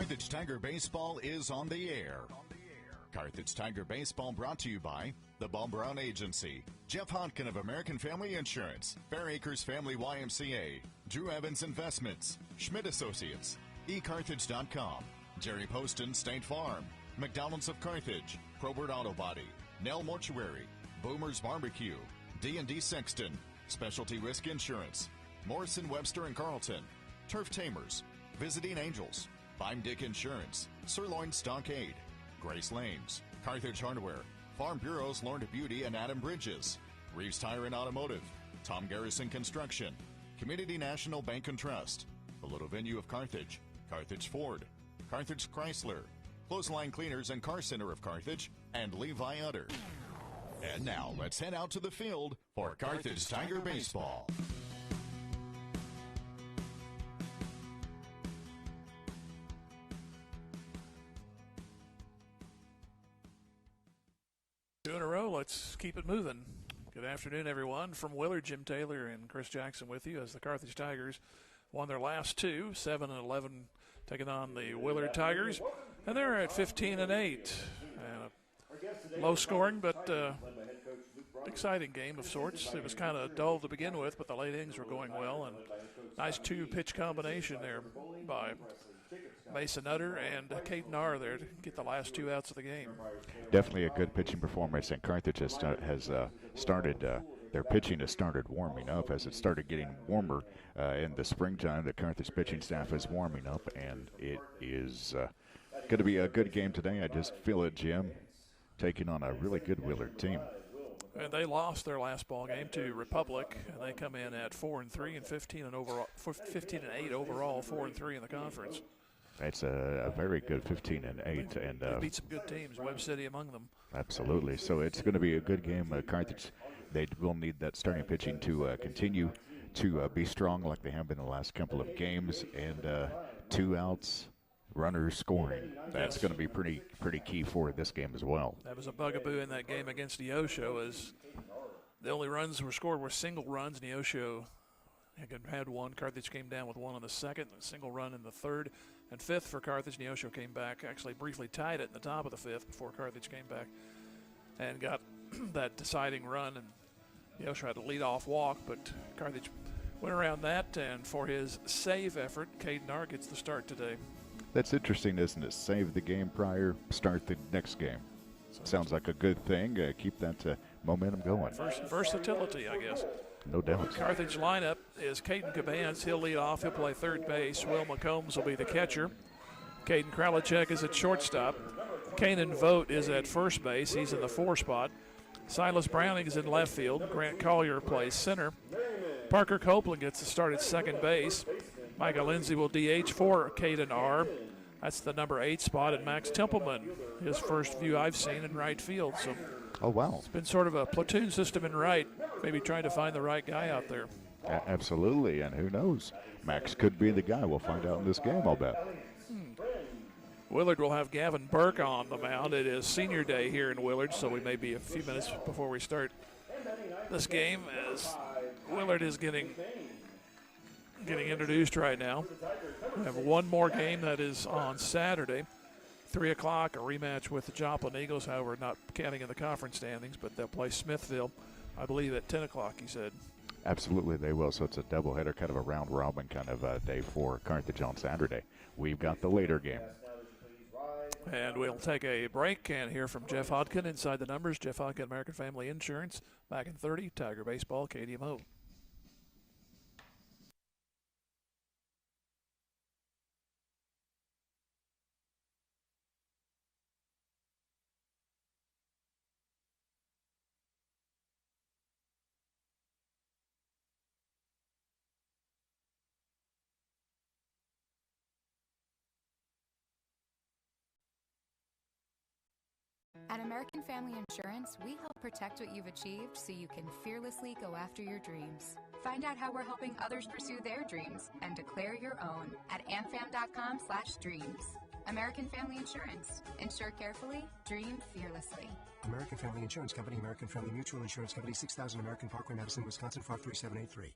Carthage Tiger Baseball is on the air. Carthage Tiger Baseball brought to you by the Bob Brown Agency, Jeff Hodkin of American Family Insurance, Fair Acres Family YMCA, Drew Evans Investments, Schmidt Associates, eCarthage.com, Jerry Poston State Farm, McDonald's of Carthage, Probert Auto Body, Nell Mortuary, Boomer's Barbecue, D&D Sexton, Specialty Risk Insurance, Morrison Webster and Carlton, Turf Tamers, Visiting Angels, Bime Dick Insurance, Sirloin Stockade, Grace Lanes, Carthage Hardware, Farm Bureaus Lorna Beauty and Adam Bridges, Reeves Tire and Automotive, Tom Garrison Construction, Community National Bank and Trust, the Little Venue of Carthage, Carthage Ford, Carthage Chrysler, Clothesline Cleaners and Car Center of Carthage, and Levi Utter. And now let's head out to the field for Carthage Tiger Baseball. Two in a row. Let's keep it moving. Good afternoon, everyone. From Willard, Jim Taylor and Chris Jackson with you as the Carthage Tigers won their last two, 7-11, taking on the Willard Tigers, and they're at 15-8. Low scoring, but exciting game of sorts. It was kind of dull to begin with, but the late innings were going well, and nice two-pitch combination there by Mason Utter and Caden Arr there to get the last two outs of the game. Definitely a good pitching performance, and Carthage has started their pitching has started warming up. As it started getting warmer in the springtime, the Carthage pitching staff is warming up, and it is going to be a good game today. I just feel it, Jim, taking on a really good Willard team. And they lost their last ball game to Republic, and they come in at 4-3 and 15-8 overall, 4-3 in the conference. It's a very good 15-8, and they beat some good teams, Webb City among them. Absolutely. So it's going to be a good game. Carthage, they will need that starting pitching to continue to be strong like they have been the last couple of games, and 2 outs, runners scoring. That's going to be pretty key for this game as well. That was a bugaboo in that game against Neosho, as the only runs that were scored were single runs. Neosho had one. Carthage came down with one on the second, a single run in the third, and fifth for Carthage. Neosho came back, actually briefly tied it in the top of the fifth before Carthage came back and got that deciding run, and Neosho had a lead-off walk, but Carthage went around that, and for his save effort, Caden Arr gets the start today. That's interesting, isn't it? Save the game prior, start the next game. Sounds like a good thing. Keep that momentum going. Versatility, I guess. No doubt. Carthage lineup is Caden Cabans. He'll lead off. He'll play third base. Will McCombs will be the catcher. Caden Kralichek is at shortstop. Kanan Vogt is at first base. He's in the 4 spot. Silas Browning is in left field. Grant Collier plays center. Parker Copeland gets the start at second base. Micah Lindsay will DH for Caden Arr. That's the number 8 spot. And Max Templeman, his first view I've seen in right field. So, oh, wow. It's been sort of a platoon system in right, maybe trying to find the right guy out there. Absolutely, and who knows? Max could be the guy. We'll find out in this game, I'll bet. Willard will have Gavin Burke on the mound. It is senior day here in Willard, so we may be a few minutes before we start this game as Willard is getting introduced right now. We have one more game that is on Saturday, 3 o'clock, a rematch with the Joplin Eagles, however, not counting in the conference standings, but they'll play Smithville, I believe, at 10 o'clock, he said. Absolutely, they will. So it's a doubleheader, kind of a round-robin kind of day for Carthage on Saturday. We've got the later game. And we'll take a break and hear from Jeff Hodkin inside the numbers. Jeff Hodkin, American Family Insurance, back in 30, Tiger Baseball, KDMO. At American Family Insurance, we help protect what you've achieved so you can fearlessly go after your dreams. Find out how we're helping others pursue their dreams and declare your own at amfam.com/dreams. American Family Insurance. Insure carefully, dream fearlessly. American Family Insurance Company, American Family Mutual Insurance Company, 6000 American Parkway, Madison, Wisconsin, 53783.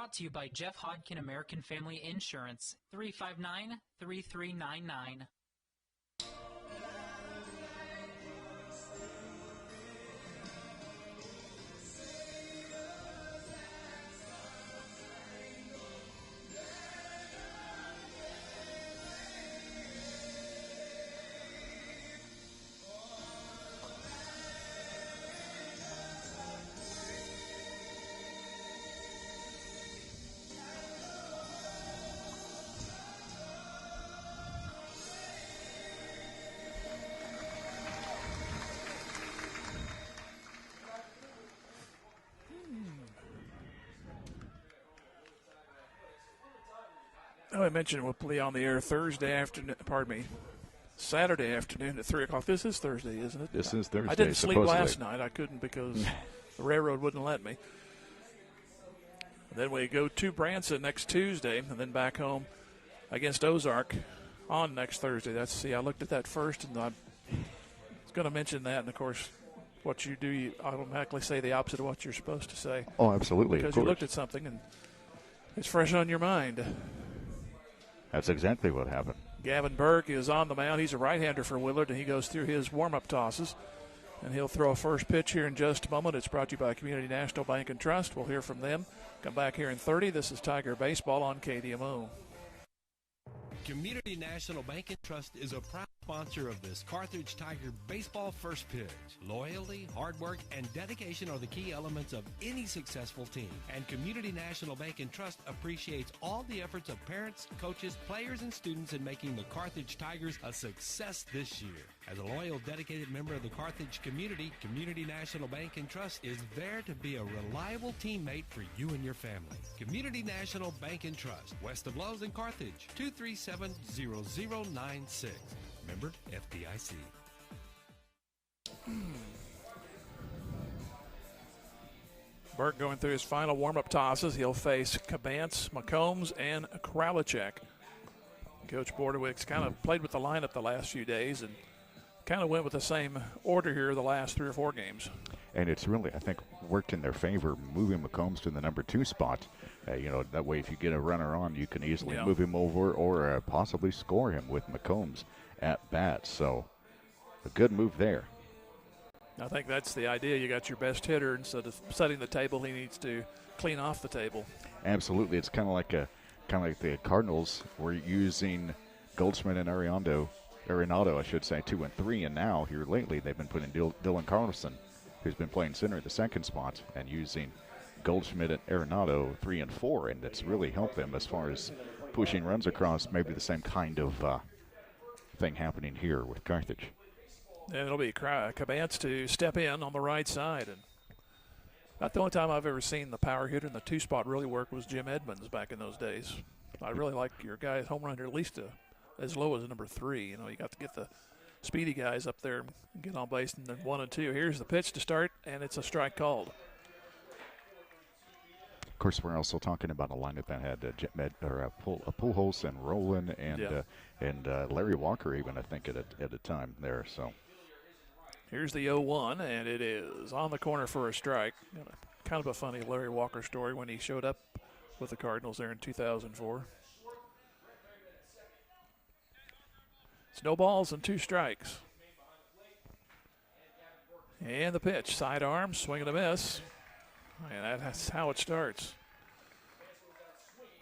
Brought to you by Jeff Hodkin American Family Insurance, 359-3399. Oh, I mentioned we'll be on the air Saturday afternoon at 3 o'clock. This is Thursday, isn't it? This is Thursday, I didn't sleep supposedly. last night. I couldn't because the railroad wouldn't let me. And then we go to Branson next Tuesday and then back home against Ozark on next Thursday. I looked at that first, and I was going to mention that. And, of course, what you do, you automatically say the opposite of what you're supposed to say. Oh, absolutely. Because you looked at something, and it's fresh on your mind. That's exactly what happened. Gavin Burke is on the mound. He's a right-hander for Willard, and he goes through his warm-up tosses. And he'll throw a first pitch here in just a moment. It's brought to you by Community National Bank and Trust. We'll hear from them. Come back here in 30. This is Tiger Baseball on KDMO. Community National Bank and Trust is a proud sponsor of this Carthage Tiger baseball first pitch. Loyalty, hard work, and dedication are the key elements of any successful team. And Community National Bank and Trust appreciates all the efforts of parents, coaches, players, and students in making the Carthage Tigers a success this year. As a loyal, dedicated member of the Carthage community, Community National Bank and Trust is there to be a reliable teammate for you and your family. Community National Bank and Trust, west of Lowe's in Carthage, 237-0096. Member FDIC. Burke going through his final warm-up tosses. He'll face Cabance, McCombs, and Kralichek. Coach Bordewick's kind of played with the lineup the last few days and kind of went with the same order here the last 3 or 4 games. And it's really, I think, worked in their favor, moving McCombs to the number 2 spot. That way if you get a runner on, you can easily move him over or possibly score him with McCombs at bat. So a good move there. I think that's the idea. You got your best hitter. Instead of setting the table, he needs to clean off the table. Absolutely. It's kind of like the Cardinals were using Goldschmidt and Arenado, I should say, 2 and 3, and now here lately they've been putting Dylan Carlson, who's been playing center at the second spot, and using Goldschmidt and Arenado 3 and 4, and it's really helped them as far as pushing runs across. Maybe the same kind of thing happening here with Carthage. And it'll be Cabance to step in on the right side. And about the only time I've ever seen the power hitter in the 2 spot really work was Jim Edmonds back in those days. I really like your guys home run here at least as low as number 3. You got to get the speedy guys up there and get on base, and then 1 and 2. Here's the pitch to start, and it's a strike called. Of course, we're also talking about a lineup that had Pujols and Rowland and Larry Walker even, I think, at a time there. So here's the 0-1, and it is on the corner for a strike. Kind of a funny Larry Walker story when he showed up with the Cardinals there in 2004. It's no balls and 2 strikes. And the pitch, sidearm, swing and a miss. And that's how it starts.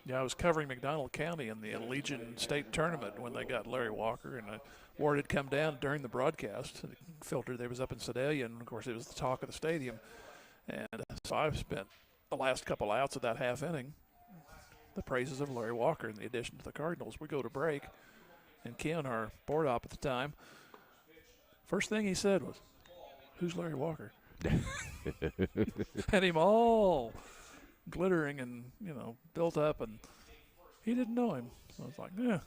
Yeah, I was covering McDonald County in the Legion State Tournament when they got Larry Walker, and word had come down during the broadcast. The filter there was up in Sedalia, and, of course, it was the talk of the stadium. And so I've spent the last couple outs of that half inning the praises of Larry Walker in the addition to the Cardinals. We go to break, and Ken, our board op at the time, first thing he said was, "Who's Larry Walker?" Had him all glittering and, built up, and he didn't know him. So I was like, yeah.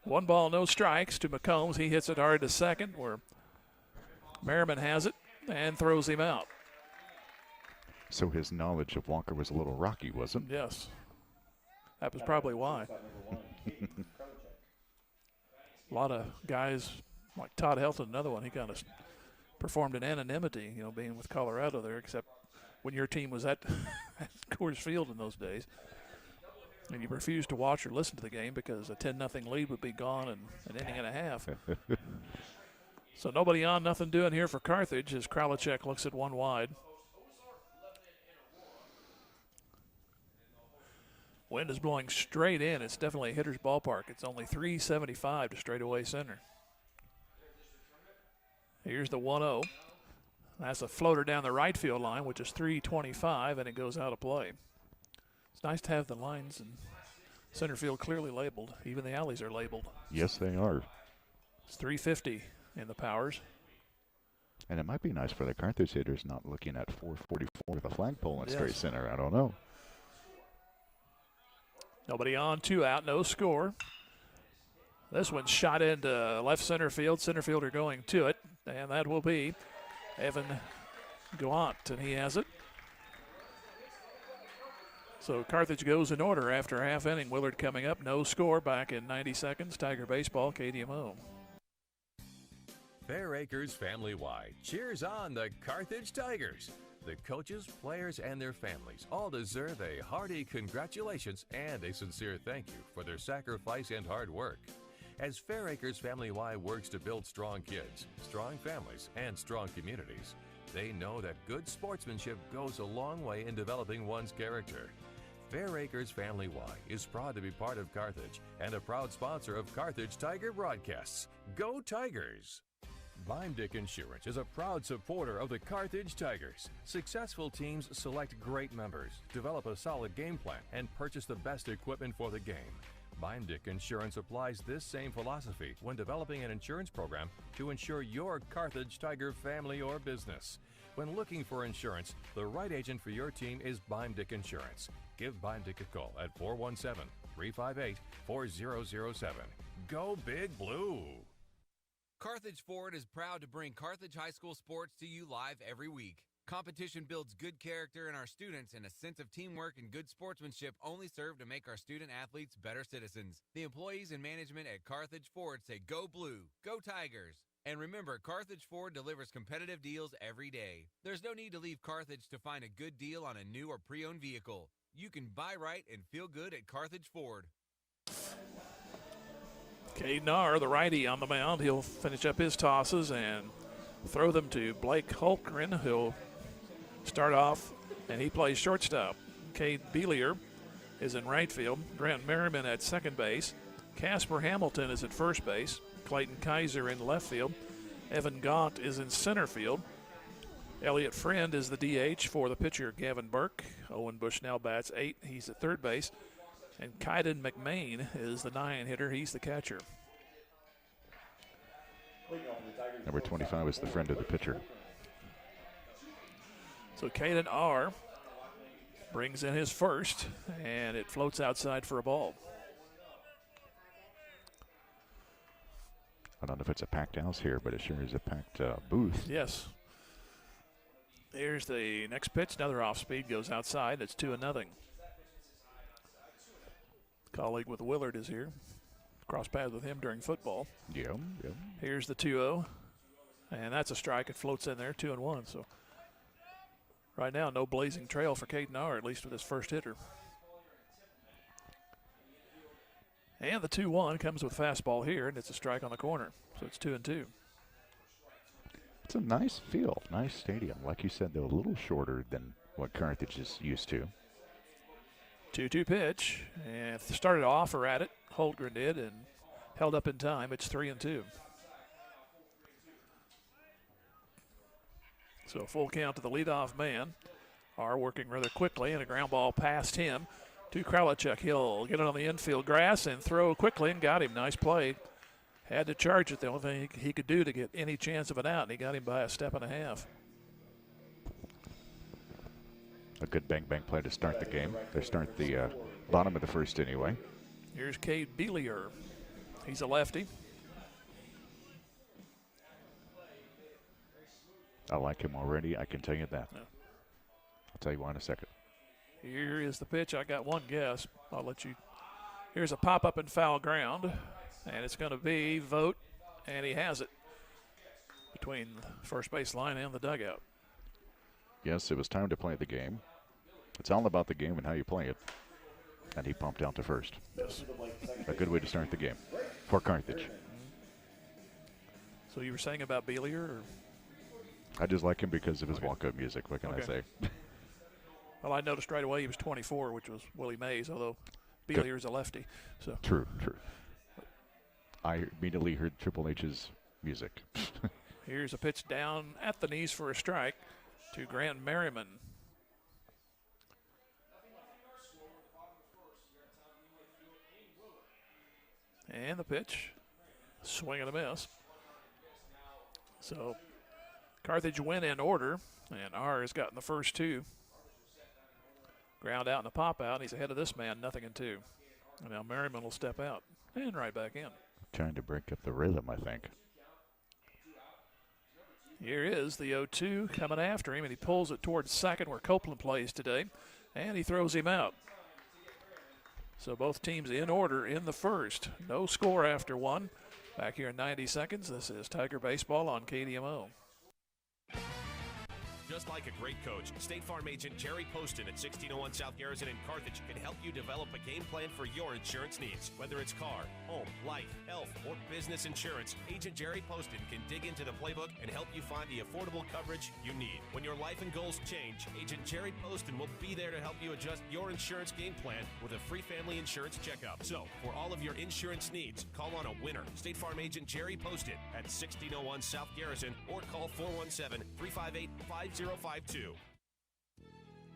1 ball, no strikes to McCombs. He hits it hard to second where Merriman has it and throws him out. So his knowledge of Walker was a little rocky, wasn't it? Yes. That was probably why. A lot of guys, like Todd Helton, another one, he kind of performed in anonymity, being with Colorado there, except when your team was at Coors Field in those days. And you refused to watch or listen to the game because a 10-0 lead would be gone in an inning and a half. So nobody on, nothing doing here for Carthage as Kralachek looks at one wide. Wind is blowing straight in. It's definitely a hitter's ballpark. It's only 375 to straightaway center. Here's the 1-0. That's a floater down the right field line, which is 325, and it goes out of play. It's nice to have the lines in center field clearly labeled. Even the alleys are labeled. Yes, they are. It's 350 in the powers. And it might be nice for the Carthage hitters not looking at 444 with a flagpole in straight center. I don't know. Nobody on, 2 out, no score. This one's shot into left center field. Center fielder going to it, and that will be Evan Gallant, and he has it. So Carthage goes in order after a half inning. Willard coming up, no score, back in 90 seconds. Tiger Baseball, KDMO. Fair Acres family-wide cheers on the Carthage Tigers. The coaches, players, and their families all deserve a hearty congratulations and a sincere thank you for their sacrifice and hard work. As Fair Acres family-wide works to build strong kids, strong families, and strong communities, they know that good sportsmanship goes a long way in developing one's character. Fair Acres Family-Wide is proud to be part of Carthage and a proud sponsor of Carthage Tiger broadcasts. Go Tigers! Bimedick Insurance is a proud supporter of the Carthage Tigers. Successful teams select great members, develop a solid game plan, and purchase the best equipment for the game. Bimedick Insurance applies this same philosophy when developing an insurance program to insure your Carthage Tiger family or business. When looking for insurance, the right agent for your team is Bimedick Insurance. Give Bimedick a call at 417-358-4007. Go Big Blue! Carthage Ford is proud to bring Carthage High School sports to you live every week. Competition builds good character in our students, and a sense of teamwork and good sportsmanship only serve to make our student athletes better citizens. The employees and management at Carthage Ford say go blue, go Tigers. And remember, Carthage Ford delivers competitive deals every day. There's no need to leave Carthage to find a good deal on a new or pre-owned vehicle. You can buy right and feel good at Carthage Ford. Caden Arr, the righty, on the mound. He'll finish up his tosses and throw them to Blake Holmgren, who'll start off, and he plays shortstop. Cade Beelier is in right field. Grant Merriman at second base. Casper Hamilton is at first base. Clayton Kaiser in left field. Evan Gaunt is in center field. Elliot Friend is the DH for the pitcher Gavin Burke. Owen Bushnell bats 8. He's at third base. And Kaiden McMain is the 9 hitter. He's the catcher. Number 25 is the friend of the pitcher. So Caden R brings in his first, and it floats outside for a ball. I don't know if it's a packed house here, but it sure is a packed booth. Yes. Here's the next pitch. Another off speed goes outside. It's 2-0. Colleague with Willard is here. Cross paths with him during football. Yeah. Here's the 2-0. And that's a strike. It floats in there, 2-1. So right now, no blazing trail for Caden R, at least with his first hitter. And the 2-1 comes with fastball here, and it's a strike on the corner. So it's 2-2. It's a nice field, nice stadium. Like you said, though, a little shorter than what Carthage is used to. 2-2 pitch, and started to offer at it. Holtgren did, and held up in time. It's 3-2. So full count to the leadoff man. R working rather quickly, and a ground ball past him to Kralachek. He'll get it on the infield grass and throw quickly, and got him. Nice play. Had to charge it. The only thing he could do to get any chance of an out, and he got him by a step and a half. A good bang-bang play to start the game. They start the bottom of the first anyway. Here's Cade Beelier. He's a lefty. I like him already, I can tell you that. Yeah. I'll tell you why in a second. Here is the pitch. I got one guess. I'll let you. Here's a pop-up and foul ground, and it's going to be Vogt, and he has it between the first base line and the dugout. yes, it was time to play the game. It's all about the game and how you play it. And he pumped out to first. Yes. A good way to start the game for Carthage. So you were saying about Beelier? Or? I just like him because of his walk-up music. What can I say? Well, I noticed right away he was 24, which was Willie Mays, although Beelier's a lefty. So True. I immediately heard Triple H's music. Here's a pitch down at the knees for a strike to Grant Merriman. And the pitch, swing and a miss. So Carthage went in order, and R has gotten the first two. Ground out and a pop out, and he's ahead of this man, 0-2. And now Merriman will step out and right back in. Trying to break up the rhythm, I think. Here is the 0-2 coming after him, and he pulls it towards second where Copeland plays today, and he throws him out. So both teams in order in the first. No score after one. Back here in 90 seconds, this is Tiger Baseball on KDMO. Just like a great coach, State Farm agent Jerry Poston at 1601 South Garrison in Carthage can help you develop a game plan for your insurance needs. Whether it's car, home, life, health, or business insurance, Agent Jerry Poston can dig into the playbook and help you find the affordable coverage you need. When your life and goals change, Agent Jerry Poston will be there to help you adjust your insurance game plan with a free family insurance checkup. So, for all of your insurance needs, call on a winner. State Farm agent Jerry Poston at 1601 South Garrison or call 417-358-5052.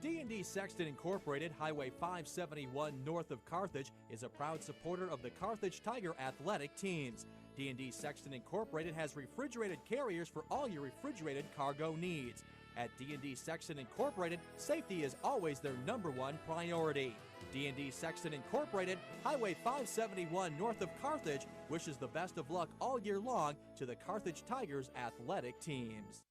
D&D Sexton Incorporated, Highway 571 north of Carthage, is a proud supporter of the Carthage Tiger athletic teams. D&D Sexton Incorporated has refrigerated carriers for all your refrigerated cargo needs. At D&D Sexton Incorporated, safety is always their #1 priority. D&D Sexton Incorporated, Highway 571 north of Carthage, wishes the best of luck all year long to the Carthage Tigers athletic teams.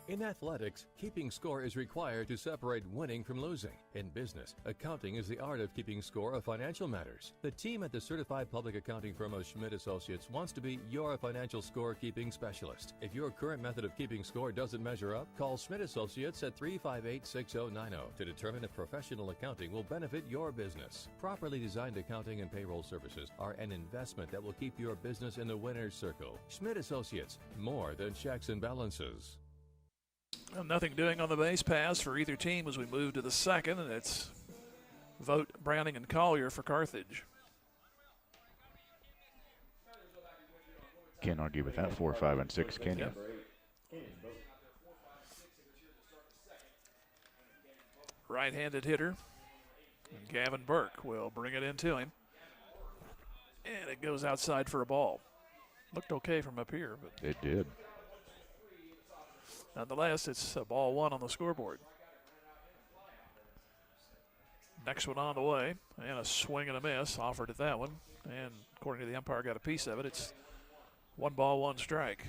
In athletics, keeping score is required to separate winning from losing. In business, accounting is the art of keeping score of financial matters. The team at the certified public accounting firm of Schmidt Associates wants to be your financial score-keeping specialist. If your current method of keeping score doesn't measure up, call Schmidt Associates at 358-6090 to determine if professional accounting will benefit your business. Properly designed accounting and payroll services are an investment that will keep your business in the winner's circle. Schmidt Associates, more than checks and balances. Well, nothing doing on the base pass for either team as we move to the second, and it's Vogt, Browning, and Collier for Carthage. Can't argue with that. 4, 5, and 6, can you? Right-handed hitter, and Gavin Burke will bring it into him. And it goes outside for a ball. Looked okay from up here, but it did. Nonetheless, it's a ball one on the scoreboard. Next one on the way, and a swing and a miss offered at that one. And according to the umpire, got a piece of it. It's 1 ball, 1 strike.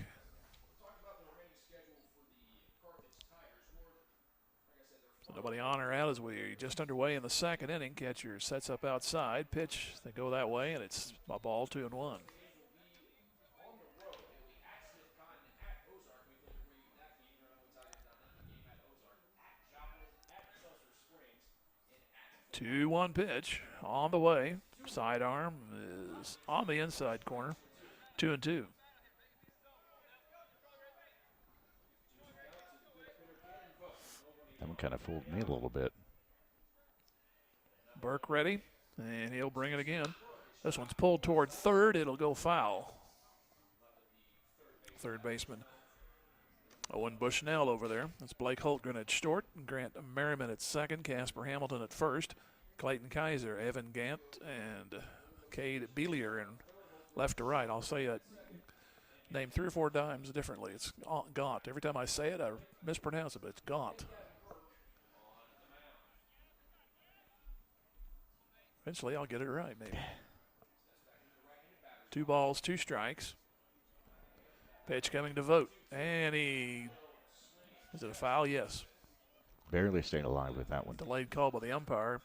So nobody on or out as we're just underway in the second inning. Catcher sets up outside, pitch, they go that way, and it's a ball, 2-1. Two-one pitch on the way. Sidearm is on the inside corner. 2-2. That one kind of fooled me a little bit. Burke ready, and he'll bring it again. This one's pulled toward third. It'll go foul. Third baseman Owen Bushnell over there. That's Blake Holtgren at short, Grant Merriman at second, Casper Hamilton at first, Clayton Kaiser, Evan Gant, and Cade Beelier in left to right. I'll say that name 3 or 4 times differently. It's Gaunt. Every time I say it, I mispronounce it, but it's Gaunt. Eventually, I'll get it right, maybe. 2 balls, 2 strikes. Pitch coming to Vogt. And is it a foul? Yes. Barely stayed alive with that one. Delayed call by the umpire.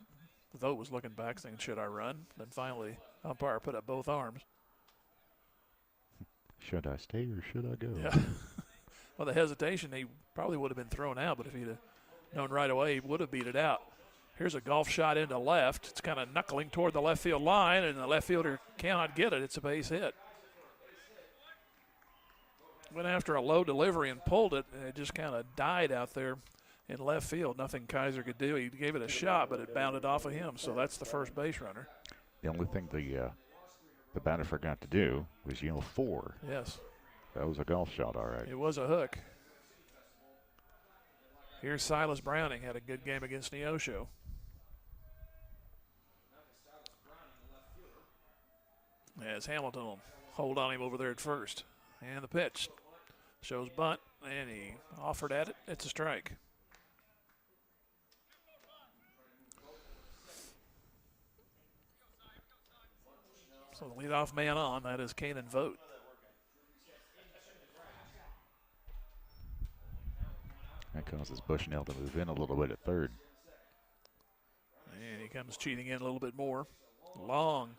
Vogt was looking back saying, should I run? Then finally, umpire put up both arms. Should I stay or should I go? Yeah. Well, the hesitation, he probably would have been thrown out, but if he'd have known right away he would have beat it out. Here's a golf shot into left. It's kind of knuckling toward the left field line, and the left fielder cannot get it. It's a base hit. Went after a low delivery and pulled it, and it just kind of died out there in left field. Nothing Kaiser could do. He gave it a shot, but it bounded off of him, so that's the first base runner. The only thing the batter forgot to do was yell 4. Yes. That was a golf shot, all right. It was a hook. Here's Silas Browning. Had a good game against Neosho. As Hamilton will hold on him over there at first. And the pitch shows bunt, and he offered at it. It's a strike. So the leadoff man on, that is Kanan Vogt. That causes Bushnell to move in a little bit at third. And he comes cheating in a little bit more. Long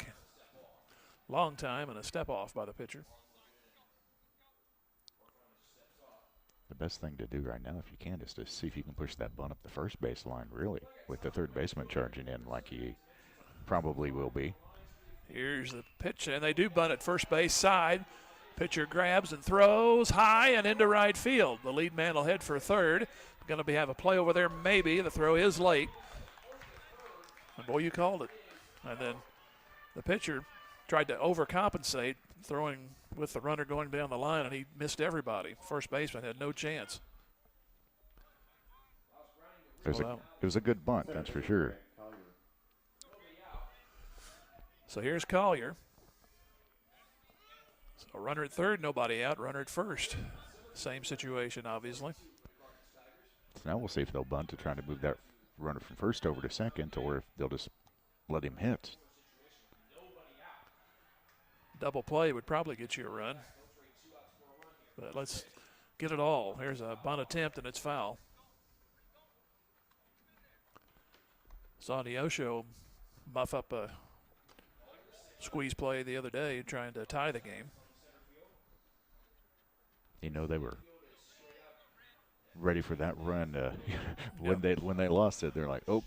time and a step off by the pitcher. The best thing to do right now, if you can, is to see if you can push that bunt up the first base line, really, with the third baseman charging in like he probably will be. Here's the pitch, and they do bunt at first base side. Pitcher grabs and throws high and into right field. The lead man will head for third. Going to have a play over there, maybe. The throw is late. And boy, you called it. And then the pitcher tried to overcompensate, throwing with the runner going down the line, and he missed everybody. First baseman had no chance. It was a good bunt, that's for sure. So here's Collier. So runner at third, nobody out. Runner at first. Same situation, obviously. So now we'll see if they'll bunt to try to move that runner from first over to second, or if they'll just let him hit. Double play would probably get you a run. But let's get it all. Here's a bunt attempt, and it's foul. Saw Neosho muff up a squeeze play the other day trying to tie the game. You know, they were ready for that run. When they lost it, they're like, oh.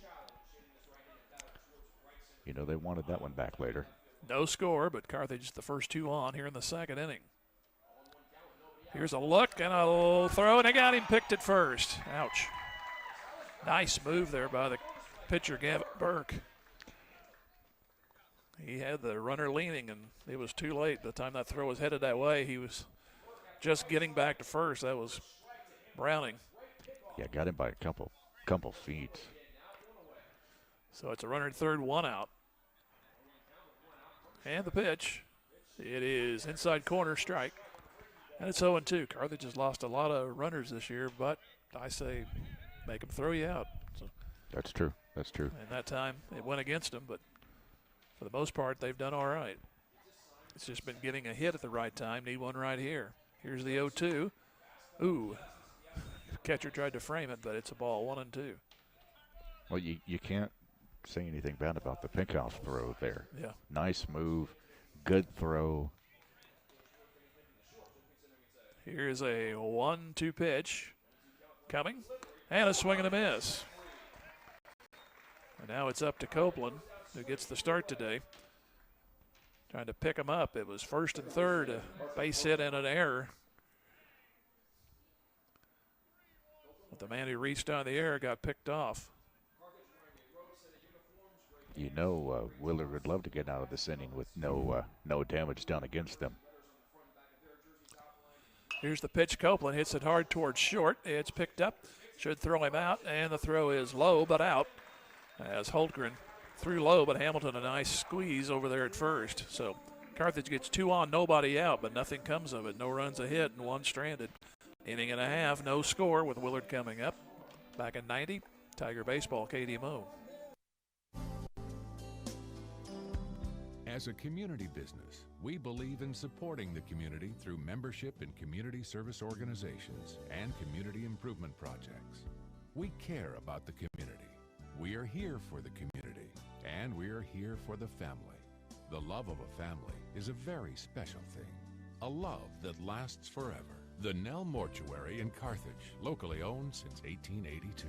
You know, they wanted that one back later. No score, but Carthage the first two on here in the second inning. Here's a look and a throw, and they got him picked at first. Ouch. Nice move there by the pitcher, Gavin Burke. He had the runner leaning, and it was too late. By the time that throw was headed that way, he was just getting back to first. That was Browning. Yeah, got him by a couple feet. So it's a runner at third, one out. And the pitch. It is inside corner, strike. And it's 0-2. Carthage has lost a lot of runners this year, but I say make them throw you out. So, that's true. That's true. And that time it went against them, but for the most part, they've done all right. It's just been getting a hit at the right time. Need one right here. Here's the 0-2. Ooh. Catcher tried to frame it, but it's a ball, 1-2. Well, you can't say anything bad about the pickoff throw there. Yeah. Nice move. Good throw. Here's a 1-2 pitch coming, and a swing and a miss. And now it's up to Copeland, who gets the start today. Trying to pick him up. It was first and third, a base hit and an error. But the man who reached on the air got picked off. You know, Willard would love to get out of this inning with no damage done against them. Here's the pitch. Copeland hits it hard towards short. It's picked up. Should throw him out, and the throw is low but out. As Holtgren threw low, but Hamilton a nice squeeze over there at first. So Carthage gets 2 on, nobody out, but nothing comes of it. No runs a hit and 1 stranded. Inning and a half, no score with Willard coming up. Back in 90, Tiger Baseball, KDMO. As a community business, we believe in supporting the community through membership in community service organizations and community improvement projects. We care about the community. We are here for the community, and we are here for the family. The love of a family is a very special thing, a love that lasts forever. The Nell Mortuary in Carthage, locally owned since 1882.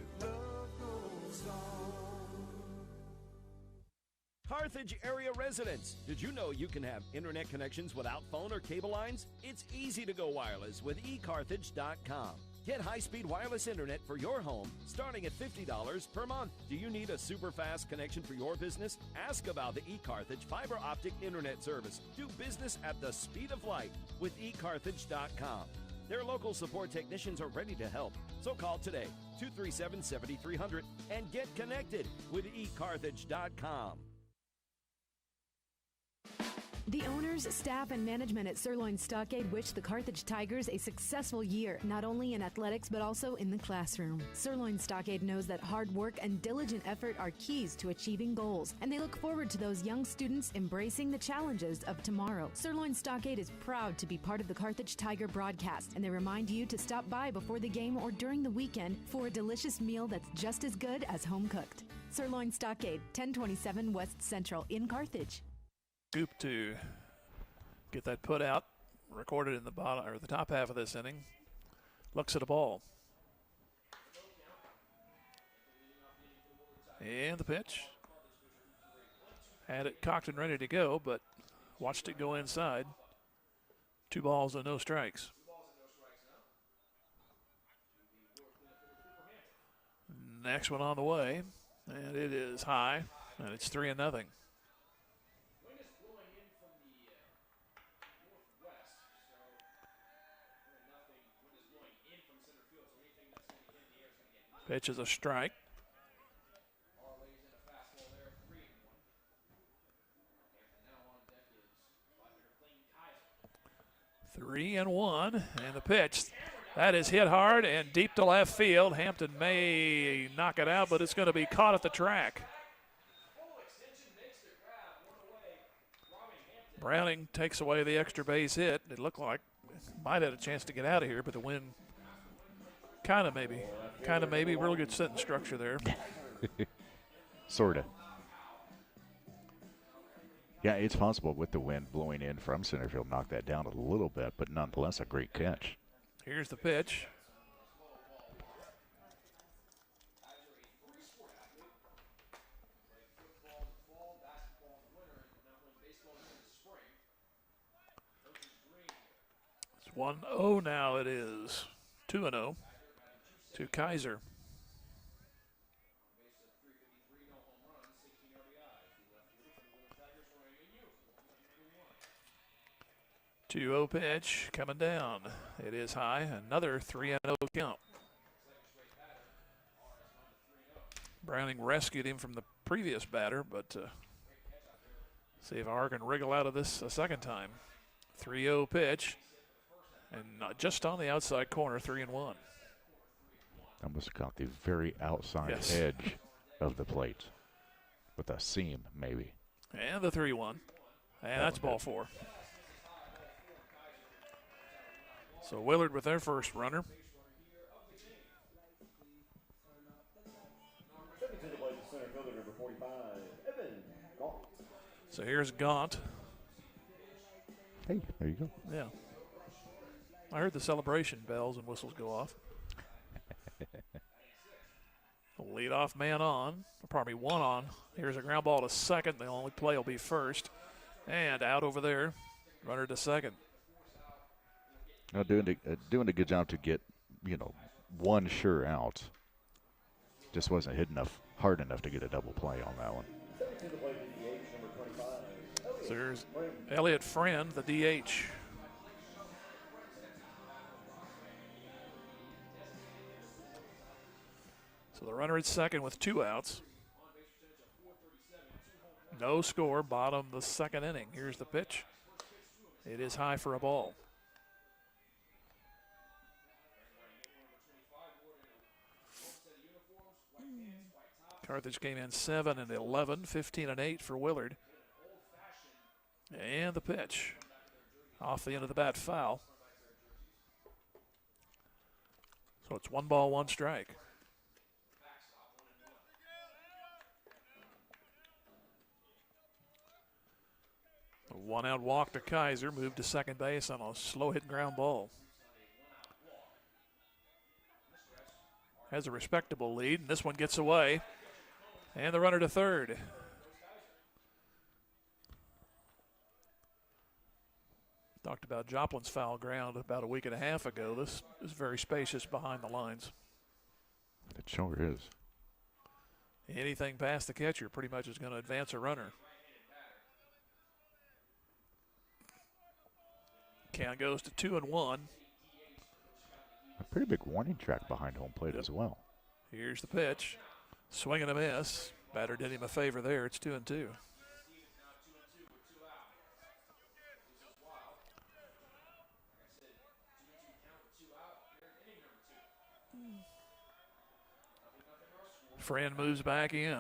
Carthage area residents, did you know you can have internet connections without phone or cable lines? It's easy to go wireless with eCarthage.com. Get high-speed wireless internet for your home starting at $50 per month. Do you need a super fast connection for your business? Ask about the eCarthage fiber optic internet service. Do business at the speed of light with eCarthage.com. Their local support technicians are ready to help. So call today, 237-7300, and get connected with eCarthage.com. The owners, staff, and management at Sirloin Stockade wish the Carthage Tigers a successful year, not only in athletics but also in the classroom. Sirloin Stockade knows that hard work and diligent effort are keys to achieving goals, and they look forward to those young students embracing the challenges of tomorrow. Sirloin Stockade is proud to be part of the Carthage Tiger broadcast, and they remind you to stop by before the game or during the weekend for a delicious meal that's just as good as home cooked. Sirloin Stockade, 1027 West Central in Carthage. Scoop to get that put out, recorded in the bottom or the top half of this inning. Looks at a ball. And the pitch. Had it cocked and ready to go, but watched it go inside. 2 balls and no strikes. Next one on the way, and it is high, and it's 3-0. Pitch is a strike. Three and one, and the pitch. That is hit hard and deep to left field. Hampton may knock it out, but it's going to be caught at the track. Browning takes away the extra base hit. It looked like might have had a chance to get out of here, but the wind kind of maybe. Real good sentence structure there. Sort of. Yeah, it's possible with the wind blowing in from center field, knock that down a little bit, but nonetheless a great catch. Here's the pitch. It's 1-0 now. It is 2-0 to Kaiser. Two-0 pitch coming down. It is high. Another 3-0 count. Browning rescued him from the previous batter, but see if R can wriggle out of this a second time. 3-0 pitch, and just on the outside corner, 3-1. Almost caught the very outside edge of the plate with a seam, maybe. And the 3-1. And that's ball 4. So Willard with their first runner. So here's Gaunt. Hey, there you go. Yeah. I heard the celebration bells and whistles go off. Leadoff man on, probably one on. Here's a ground ball to second. The only play will be first. And out over there, runner to second. Now doing a good job to get, one sure out. Just wasn't hit hard enough to get a double play on that one. So here's Elliott Friend, the DH. So the runner at second with 2 outs. No score, bottom of the second inning. Here's the pitch. It is high for a ball. Carthage came in 7-11, 15-8 for Willard. And the pitch. Off the end of the bat, foul. So it's 1 ball, 1 strike. A 1-out walk to Kaiser, moved to second base on a slow hit ground ball. has a respectable lead, and this one gets away. And the runner to third. Talked about Joplin's foul ground about a week and a half ago. This is very spacious behind the lines. It sure is. Anything past the catcher pretty much is going to advance a runner. Count goes to 2-1. A pretty big warning track behind home plate as well. Here's the pitch. Swing and a miss. Batter did him a favor there. It's 2-2. Friend moves back in.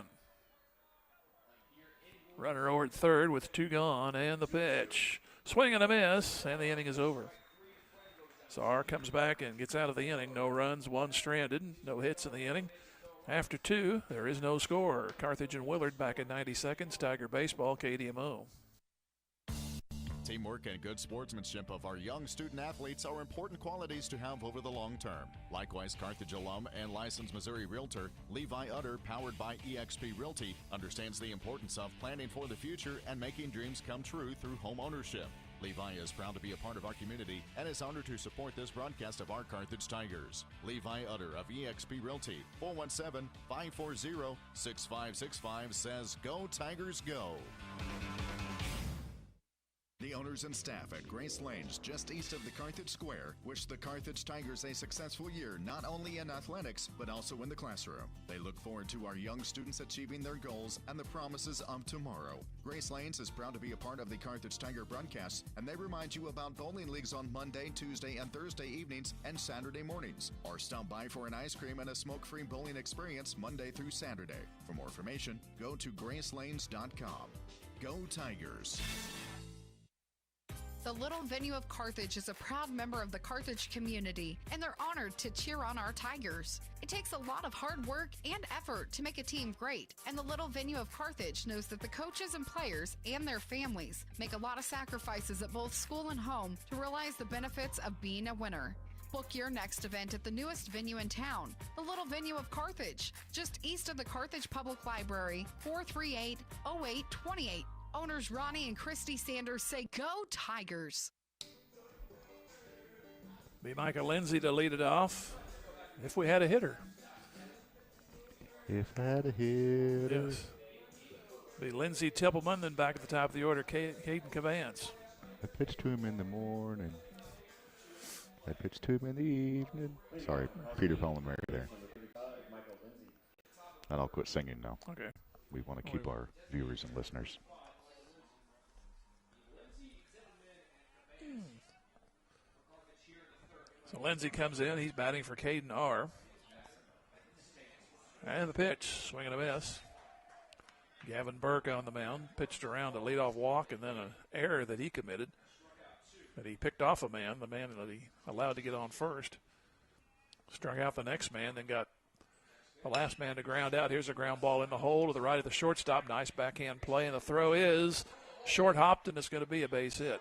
Runner over at third with 2 gone, and the pitch. Swing and a miss, and the inning is over. Czar comes back and gets out of the inning. No runs, 1 stranded, no hits in the inning. After 2, there is no score. Carthage and Willard back in 90 seconds. Tiger Baseball, KDMO. Teamwork and good sportsmanship of our young student athletes are important qualities to have over the long term. Likewise, Carthage alum and licensed Missouri realtor Levi Utter, powered by eXp Realty, understands the importance of planning for the future and making dreams come true through home ownership. Levi is proud to be a part of our community and is honored to support this broadcast of our Carthage Tigers. Levi Utter of eXp Realty, 417-540-6565 says, "Go Tigers, go." The owners and staff at Grace Lanes, just east of the Carthage Square, wish the Carthage Tigers a successful year, not only in athletics, but also in the classroom. They look forward to our young students achieving their goals and the promises of tomorrow. Grace Lanes is proud to be a part of the Carthage Tiger broadcast, and they remind you about bowling leagues on Monday, Tuesday, and Thursday evenings and Saturday mornings. Or stop by for an ice cream and a smoke-free bowling experience Monday through Saturday. For more information, go to gracelanes.com. Go Tigers. The Little Venue of Carthage is a proud member of the Carthage community, and they're honored to cheer on our Tigers. It takes a lot of hard work and effort to make a team great, and the Little Venue of Carthage knows that the coaches and players and their families make a lot of sacrifices at both school and home to realize the benefits of being a winner. Book your next event at the newest venue in town, the Little Venue of Carthage, just east of the Carthage Public Library, 438-0828. Owners Ronnie and Christy Sanders say, "Go Tigers." Be Micah Lindsay to lead it off if we had a hitter. If I had a hitter. Yes. Be Lindsay Tippelman, then back at the top of the order, Caden Cavance. I pitched to him in the morning. I pitched to him in the evening. Sorry, Peter, Paul, and Mary there. And I'll quit singing now. Okay. We want to keep our viewers and listeners. So Lindsay comes in. He's batting for Caden R. And the pitch, swing and a miss. Gavin Burke on the mound, pitched around a leadoff walk and then an error that he committed. That he picked off the man that he allowed to get on first. Struck out the next man, then got the last man to ground out. Here's a ground ball in the hole to the right of the shortstop. Nice backhand play, and the throw is short hopped, and it's going to be a base hit.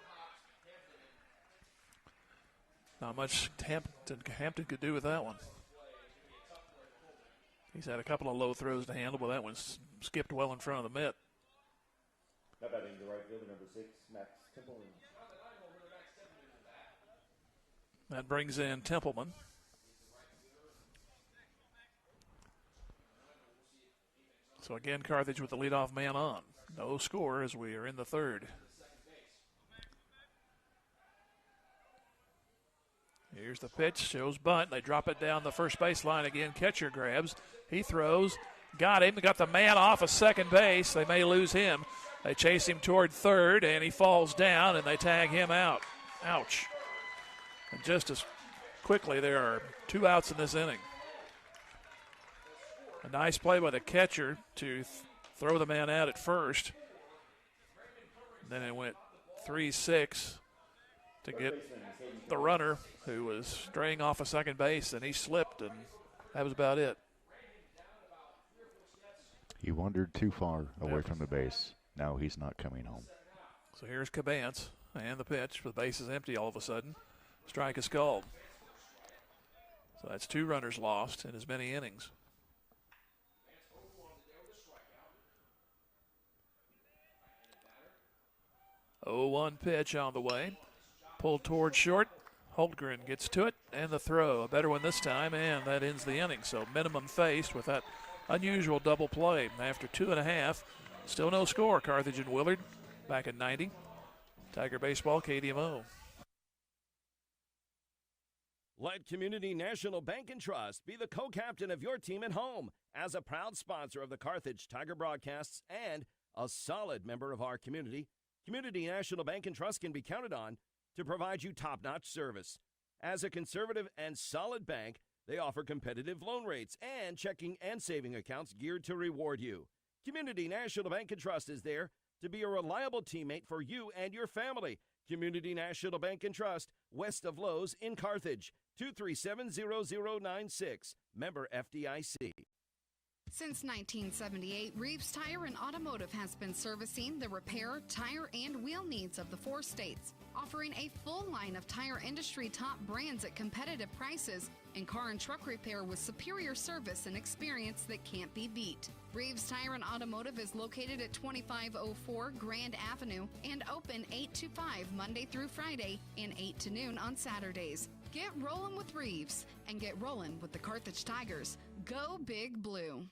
Not much Hampton could do with that one. He's had a couple of low throws to handle, but that one skipped well in front of the mitt. Now batting the right fielder, number 6, Max Templeman. That brings in Templeman. So again, Carthage with the leadoff man on. No score as we are in the third. Here's the pitch, shows bunt. They drop it down the first base line again. Catcher grabs. He throws. Got him. Got the man off of second base. They may lose him. They chase him toward third, and he falls down, and they tag him out. Ouch. And just as quickly, there are 2 outs in this inning. A nice play by the catcher to throw the man out at first. And then it went 3-6 to get the runner who was straying off of second base, and he slipped, and that was about it. He wandered too far away from the base. Now he's not coming home. So here's Cabance and the pitch. The base is empty all of a sudden. Strike is called. So that's 2 runners lost in as many innings. Oh, 1 pitch on the way. Pulled towards short. Holtgren gets to it, and the throw. A better one this time, and that ends the inning. So minimum faced with that unusual double play. After 2.5, still no score. Carthage and Willard back at 90. Tiger Baseball, KDMO. Let Community National Bank and Trust be the co-captain of your team at home as a proud sponsor of the Carthage Tiger broadcasts and a solid member of our community. Community National Bank and Trust can be counted on to provide you top-notch service. As a conservative and solid bank, they offer competitive loan rates and checking and saving accounts geared to reward you. Community National Bank and Trust is there to be a reliable teammate for you and your family. Community National Bank and Trust, west of Lowe's in Carthage, 237-0096, member FDIC. Since 1978, Reeves Tire and Automotive has been servicing the repair, tire, and wheel needs of the 4 states, offering a full line of tire industry top brands at competitive prices and car and truck repair with superior service and experience that can't be beat. Reeves Tire and Automotive is located at 2504 Grand Avenue and open 8 to 5 Monday through Friday and 8 to noon on Saturdays. Get rolling with Reeves and get rolling with the Carthage Tigers. Go Big Blue.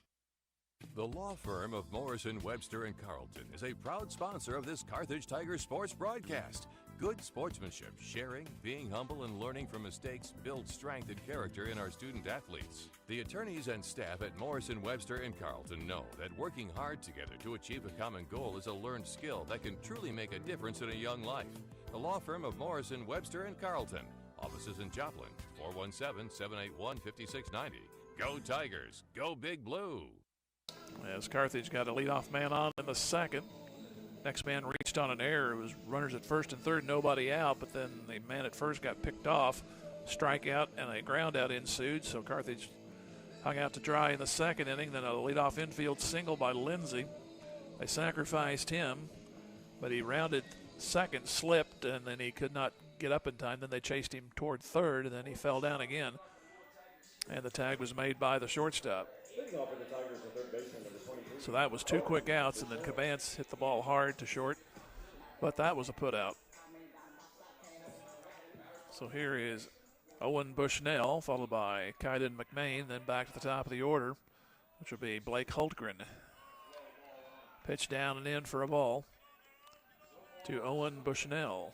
The law firm of Morrison, Webster & Carlton is a proud sponsor of this Carthage Tiger sports broadcast. Good sportsmanship, sharing, being humble, and learning from mistakes build strength and character in our student athletes. The attorneys and staff at Morrison, Webster & Carlton know that working hard together to achieve a common goal is a learned skill that can truly make a difference in a young life. The law firm of Morrison, Webster & Carlton. Offices in Joplin, 417-781-5690. Go Tigers, go Big Blue. As Carthage got a leadoff man on in the second. Next man reached on an error. It was runners at first and third, nobody out, but then the man at first got picked off. Strikeout and a ground out ensued, so Carthage hung out to dry in the second inning. Then a leadoff infield single by Lindsay. They sacrificed him, but he rounded second, slipped, and then he could not get up in time. Then they chased him toward third, and then he fell down again. And the tag was made by the shortstop. So that was 2 quick outs, and then Cabance hit the ball hard to short, but that was a put out. So here is Owen Bushnell, followed by Kaiden McMahon, then back to the top of the order, which will be Blake Holtgren. Pitch down and in for a ball to Owen Bushnell.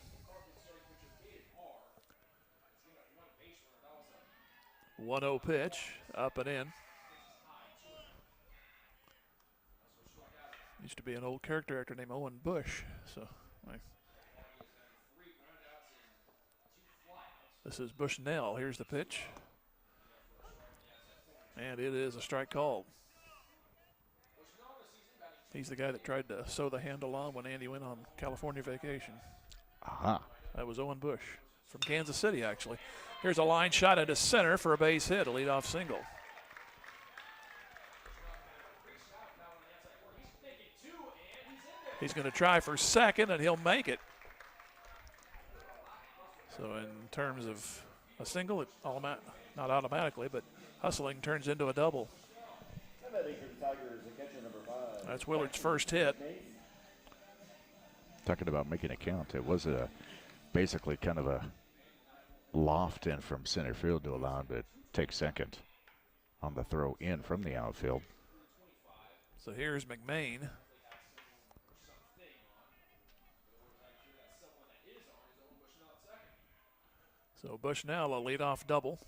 1-0 pitch, up and in. Used to be an old character actor named Owen Bush. So, this is Bushnell. Here's the pitch. And it is a strike called. He's the guy that tried to sew the handle on when Andy went on California vacation. Aha. That was Owen Bush from Kansas City, actually. Here's a line shot into center for a base hit, a leadoff single. He's going to try for second, and he'll make it. So in terms of a single, not automatically, but hustling turns into a double. That's Willard's first hit. Talking about making a count, it was basically kind of a loft in from center field to allow him to take second on the throw in from the outfield. So here's McMahon. So Bushnell, a leadoff double.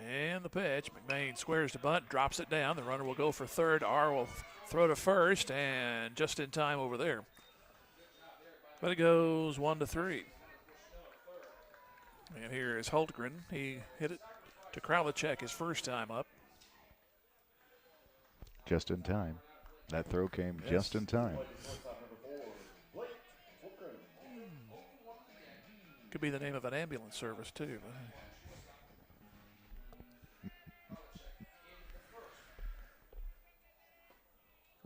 And the pitch. McMahon squares to bunt, drops it down. The runner will go for third. R will throw to first, and just in time over there. But it goes 1-3. And here is Holtgren. He hit it to Kralichek his first time up. Just in time. That throw came just in time. Could be the name of an ambulance service, too.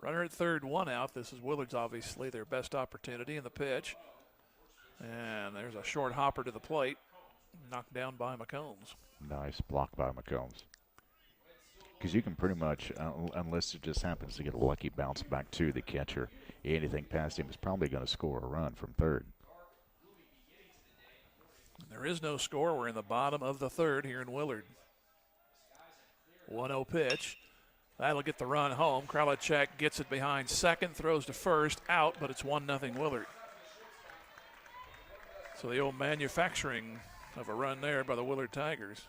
Runner at third, 1 out. This is Willard's obviously their best opportunity in the pitch. And there's a short hopper to the plate, knocked down by McCombs. Nice block by McCombs. Because you can pretty much, unless it just happens to get a lucky bounce back to the catcher, anything past him is probably going to score a run from third. There is no score. We're in the bottom of the third here in Willard. 1-0 pitch. That'll get the run home. Kralichek gets it behind second, throws to first, out, but it's 1-0 Willard. So the old manufacturing of a run there by the Willard Tigers.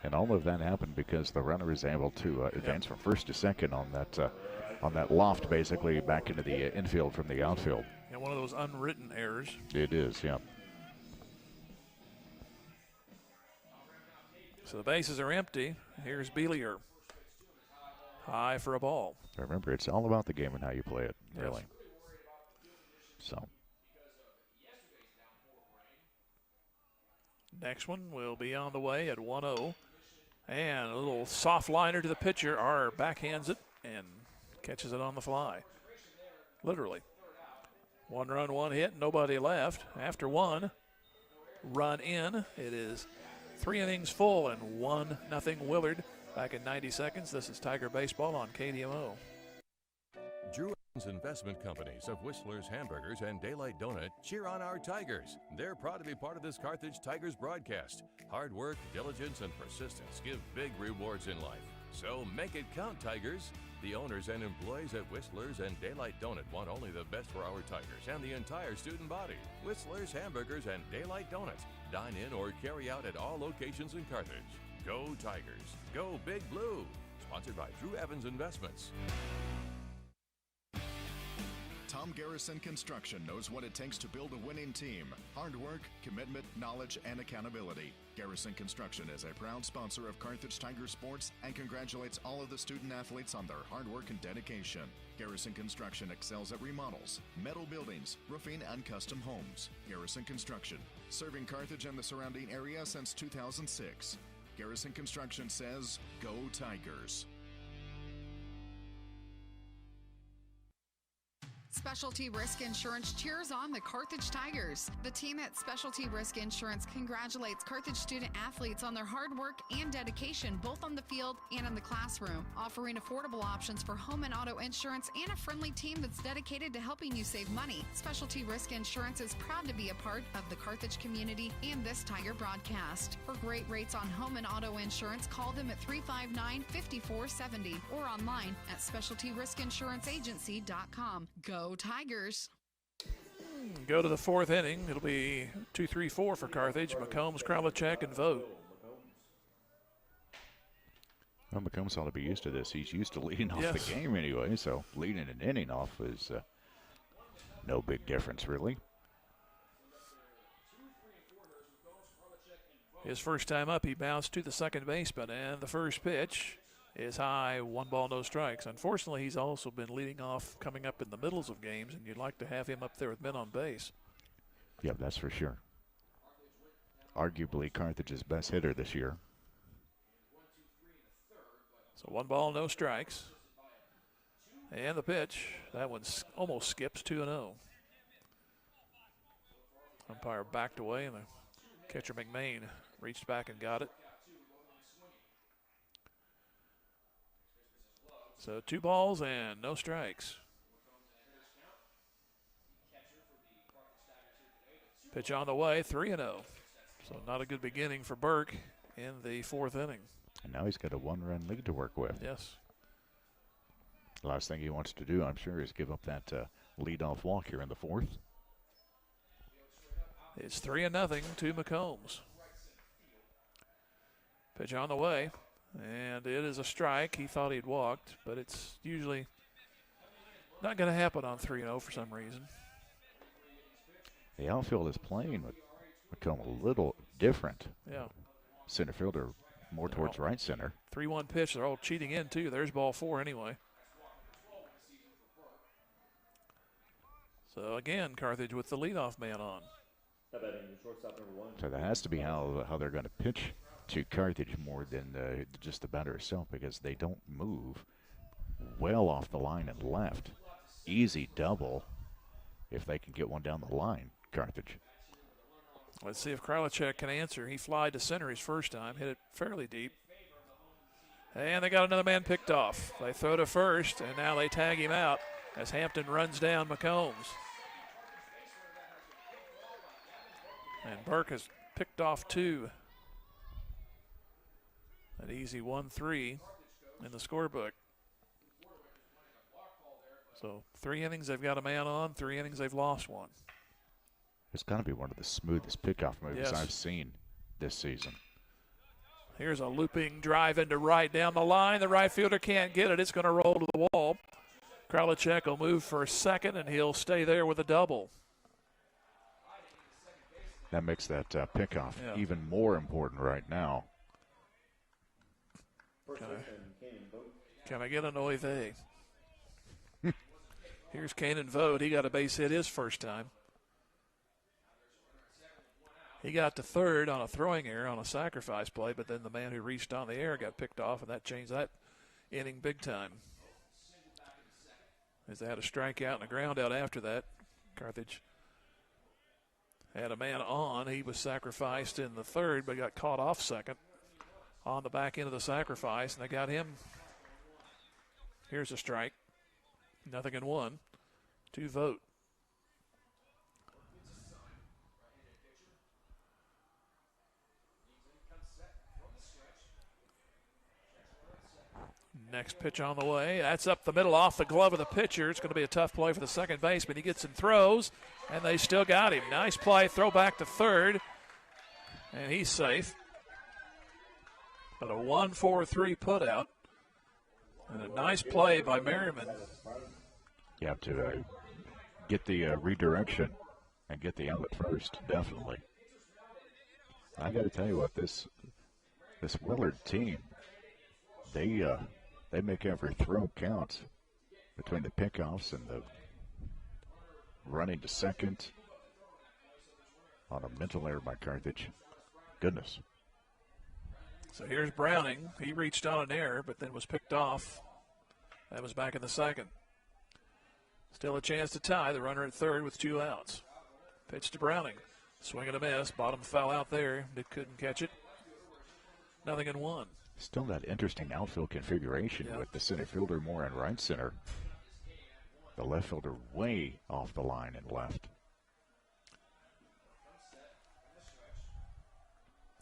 And all of that happened because the runner is able to advance from first to second on that loft, basically back into the infield from the outfield. Yeah, one of those unwritten errors. It is, yeah. So the bases are empty. Here's Beelier. High for a ball. Remember, it's all about the game and how you play it, really. Yes. So. Next one will be on the way at 1-0. And a little soft liner to the pitcher. R backhands it and catches it on the fly. Literally. 1 run, 1 hit, nobody left. After 1 run in, it is 3 innings full and 1-0 Willard. Back in 90 seconds, this is Tiger Baseball on KDMO. Drew Evans Investment Companies of Whistler's Hamburgers and Daylight Donut cheer on our Tigers. They're proud to be part of this Carthage Tigers broadcast. Hard work, diligence, and persistence give big rewards in life. So make it count, Tigers. The owners and employees at Whistler's and Daylight Donut want only the best for our Tigers and the entire student body. Whistler's Hamburgers and Daylight Donut. Dine in or carry out at all locations in Carthage. Go Tigers. Go Big Blue. Sponsored by Drew Evans Investments. Tom Garrison Construction knows what it takes to build a winning team. Hard work, commitment, knowledge, and accountability. Garrison Construction is a proud sponsor of Carthage Tiger Sports and congratulates all of the student athletes on their hard work and dedication. Garrison Construction excels at remodels, metal buildings, roofing, and custom homes. Garrison Construction, serving Carthage and the surrounding area since 2006. Garrison Construction says, go Tigers. Specialty Risk Insurance cheers on the Carthage Tigers. The team at Specialty Risk Insurance congratulates Carthage student athletes on their hard work and dedication, both on the field and in the classroom, offering affordable options for home and auto insurance and a friendly team that's dedicated to helping you save money. Specialty Risk Insurance is proud to be a part of the Carthage community and this Tiger broadcast. For great rates on home and auto insurance, call them at 359-5470 or online at specialtyriskinsuranceagency.com. Go Tigers. Go to the 4th inning. It'll be 2-3-4 for Carthage. McCombs, Kralichek, and Vogt. Well, McCombs ought to be used to this. He's used to leading off Yes. the game anyway, so leading an inning off is no big difference, really. His first time up, he bounced to the second baseman, and the first pitch is high, 1 ball, no strikes. Unfortunately, he's also been leading off coming up in the middles of games, and you'd like to have him up there with men on base. Yeah, that's for sure. Arguably Carthage's best hitter this year. So 1 ball, no strikes. And the pitch, that one almost skips 2-0. Umpire backed away, and the catcher McMain reached back and got it. So 2 balls and no strikes. Pitch on the way, 3-0. So not a good beginning for Burke in the 4th inning. And now he's got a 1-run lead to work with. Yes. The last thing he wants to do, I'm sure, is give up that leadoff walk here in the 4th. It's 3-0 to McCombs. Pitch on the way. And it is a strike. He thought he'd walked, but it's usually not going to happen on 3-0 for some reason. The outfield is playing with McComb a little different. Yeah. Center fielder more towards right center. 3-1 pitch. They're all cheating in, too. There's ball 4 anyway. So, again, Carthage with the leadoff man on. So that has to be how they're going to pitch to Carthage more than just the batter itself, because they don't move well off the line and left. Easy double. if they can get one down the line, Carthage. Let's see if Kralachek can answer. He flied to center his first time, hit it fairly deep. And they got another man picked off. They throw to first, and now they tag him out as Hampton runs down McCombs. And Burke has picked off 2. An easy 1-3 in the scorebook. So 3 innings they've got a man on, 3 innings they've lost 1. It's got to be one of the smoothest pickoff moves Yes. I've seen this season. Here's a looping drive into right down the line. The right fielder can't get it. It's going to roll to the wall. Kralachek will move for second, and he'll stay there with a double. That makes that pickoff even more important right now. Can I get an oive? Here's Kanan Vogt. He got a base hit his first time. He got to third on a throwing error on a sacrifice play, but then the man who reached on the air got picked off, and that changed that inning big time. As they had a strikeout and a ground out after that, Carthage had a man on. He was sacrificed in the third, but got caught off second on the back end of the sacrifice, and they got him. Here's a strike. 0-1 to Vogt. Next pitch on the way. That's up the middle off the glove of the pitcher. It's going to be a tough play for the second baseman. He gets and throws, and they still got him. Nice play. Throw back to third, and he's safe. But a 1-4-3 put out. And a nice play by Merriman. You have to get the redirection and get the outlet first, definitely. I got to tell you what, this Willard team, they make every throw count between the pickoffs and the running to second on a mental error by Carthage. Goodness. So here's Browning. He reached on an error, but then was picked off. That was back in the second. Still a chance to tie. The runner at third with 2 outs. Pitch to Browning. Swing and a miss. Bottom fell out there. It couldn't catch it. 0-1. Still that interesting outfield configuration with the center fielder more in right center. The left fielder way off the line and left.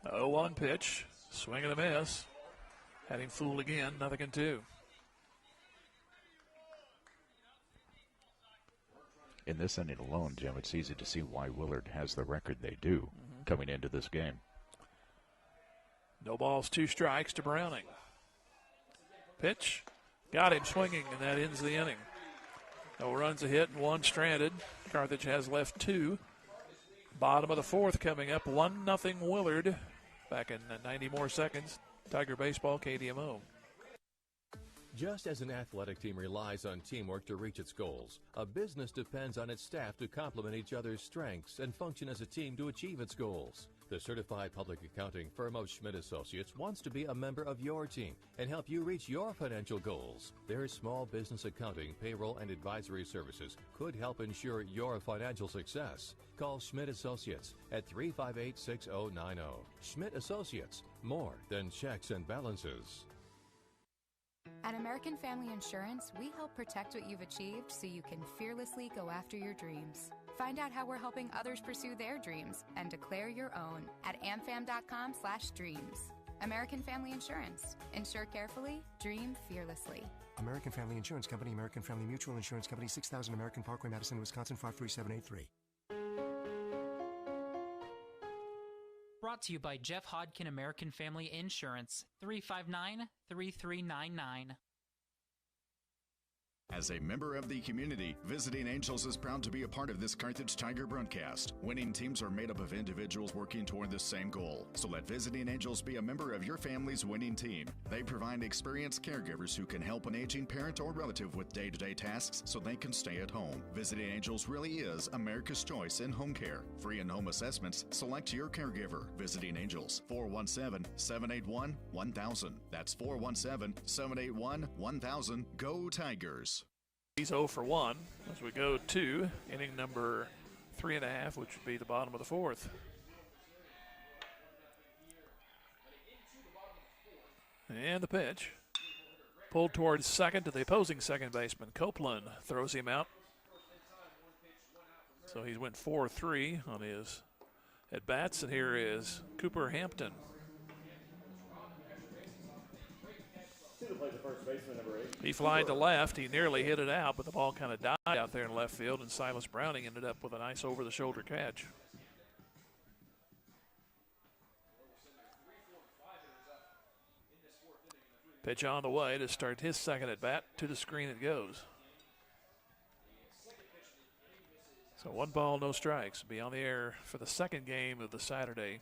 0-1 pitch. Swing and a miss. Had him fooled again. 0-2. In this inning alone, Jim, it's easy to see why Willard has the record they do coming into this game. No balls, 2 strikes to Browning. Pitch. Got him swinging, and that ends the inning. No runs, a hit, and 1 stranded. Carthage has left 2. Bottom of the 4th coming up. 1-0 Willard. Back in 90 more seconds. Tiger Baseball, KDMO. Just as an athletic team relies on teamwork to reach its goals, a business depends on its staff to complement each other's strengths and function as a team to achieve its goals. The certified public accounting firm of Schmidt Associates wants to be a member of your team and help you reach your financial goals. Their small business accounting, payroll, and advisory services could help ensure your financial success. Call Schmidt Associates at 358-6090. Schmidt Associates, more than checks and balances. At American Family Insurance, we help protect what you've achieved so you can fearlessly go after your dreams. Find out how we're helping others pursue their dreams and declare your own at amfam.com/dreams. American Family Insurance. Insure carefully, dream fearlessly. American Family Insurance Company, American Family Mutual Insurance Company, 6000 American Parkway, Madison, Wisconsin, 53783. Brought to you by Jeff Hodkin American Family Insurance, 359-3399. As a member of the community, Visiting Angels is proud to be a part of this Carthage Tiger broadcast. Winning teams are made up of individuals working toward the same goal. So let Visiting Angels be a member of your family's winning team. They provide experienced caregivers who can help an aging parent or relative with day-to-day tasks so they can stay at home. Visiting Angels really is America's choice in home care. Free in-home assessments, select your caregiver. Visiting Angels, 417-781-1000. That's 417-781-1000. Go Tigers. He's 0 for 1 as we go to inning number 3.5, which would be the bottom of the fourth. And the pitch. Pulled towards second to the opposing second baseman. Copeland throws him out. So he went 4-3 on his at-bats, and here is Cooper Hampton. He flied to left. He nearly hit it out, but the ball kind of died out there in left field, and Silas Browning ended up with a nice over-the-shoulder catch. Pitch on the way to start his second at-bat. To the screen it goes. So 1 ball, no strikes. Be on the air for the second game of the Saturday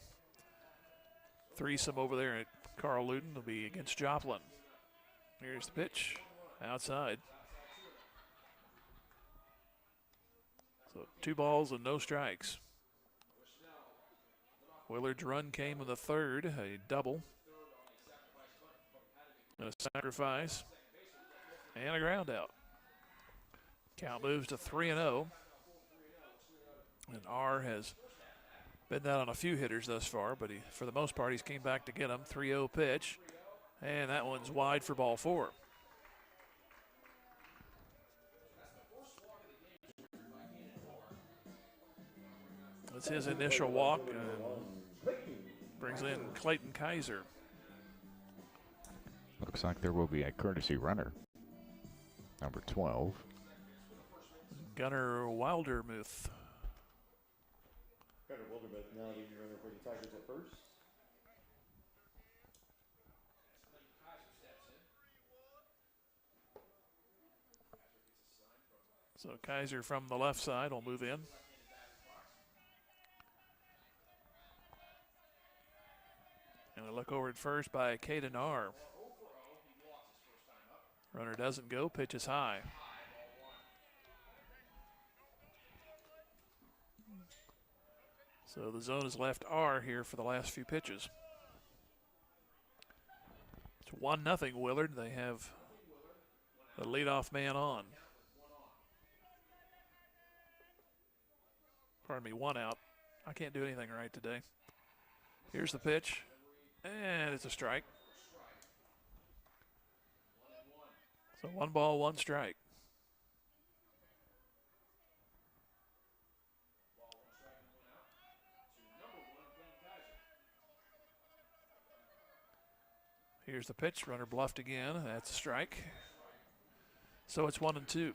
threesome over there at Carl Luton. Will be against Joplin. Here's the pitch. Outside. So 2 balls and no strikes. Willard's run came in the third, a double. A sacrifice. And a ground out. Count moves to 3-0. And R has been down on a few hitters thus far, but for the most part, he's came back to get him. 3-0 pitch. And that one's wide for ball 4. That's his initial walk. And brings in Clayton Kaiser. Looks like there will be a courtesy runner. Number 12. Gunnar Wildermuth. Gunnar Wildermuth now leading runner for the Tigers at first. So Kaiser from the left side will move in. And a look over at first by Caden R. Runner doesn't go, pitch is high. So the zone has left R here for the last few pitches. It's 1-0 Willard. They have the leadoff man on. Pardon me, 1 out. I can't do anything right today. Here's the pitch, and it's a strike. So 1 ball, 1 strike. Here's the pitch, runner bluffed again. That's a strike. So it's 1-2.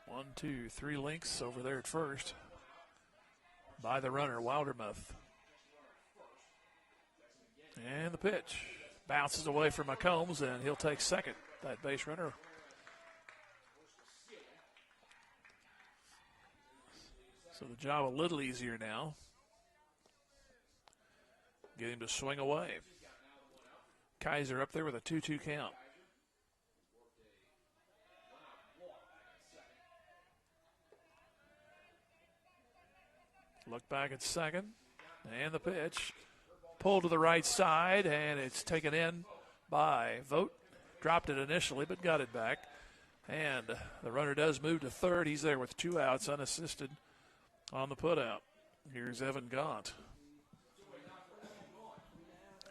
One, two, 3 links over there at first by the runner, Wildermuth. And the pitch bounces away from McCombs, and he'll take second, that base runner. So the job a little easier now. Get him to swing away. Kaiser up there with a 2-2 count. Look back at second, and the pitch. Pulled to the right side, and it's taken in by Vogt. Dropped it initially, but got it back. And the runner does move to third. He's there with 2 outs, unassisted on the putout. Here's Evan Gaunt.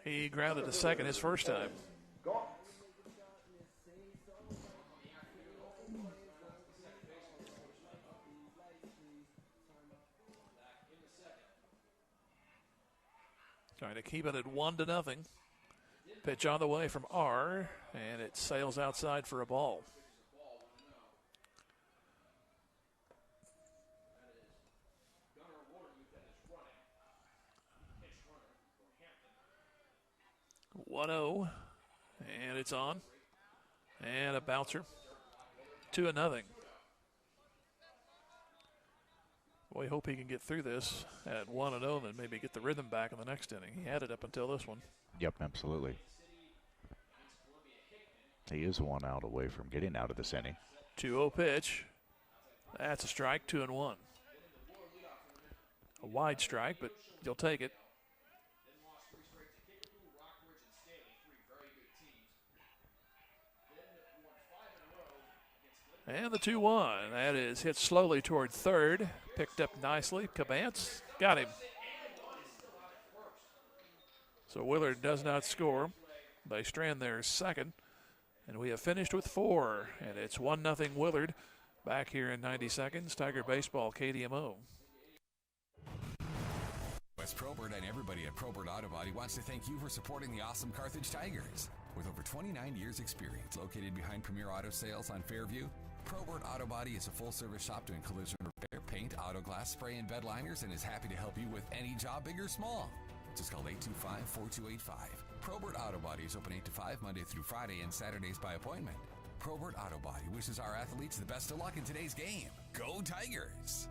He grounded to second his first time. Trying to keep it at 1-0. Pitch on the way from R, and it sails outside for a ball. One-0, and it's on, and a bouncer. 2-0. We hope he can get through this at 1-0 and maybe get the rhythm back in the next inning. He had it up until this one. Yep, absolutely. He is 1 out away from getting out of this inning. 2-0 pitch. That's a strike, 2-1. A wide strike, but you'll take it. And the 2-1. That is hit slowly toward third. Picked up nicely. Cabance got him. So Willard does not score. They strand their second. And we have finished with 4. And it's 1-0 Willard. Back here in 90 seconds. Tiger Baseball, KDMO. Wes Probert and everybody at Probert Auto Body wants to thank you for supporting the awesome Carthage Tigers. With over 29 years experience located behind Premier Auto Sales on Fairview, Probert Auto Body is a full-service shop doing collision repair, paint, auto glass, spray, and bed liners, and is happy to help you with any job, big or small. Just call 825-4285. Probert Auto Body is open 8 to 5 Monday through Friday and Saturdays by appointment. Probert Auto Body wishes our athletes the best of luck in today's game. Go Tigers!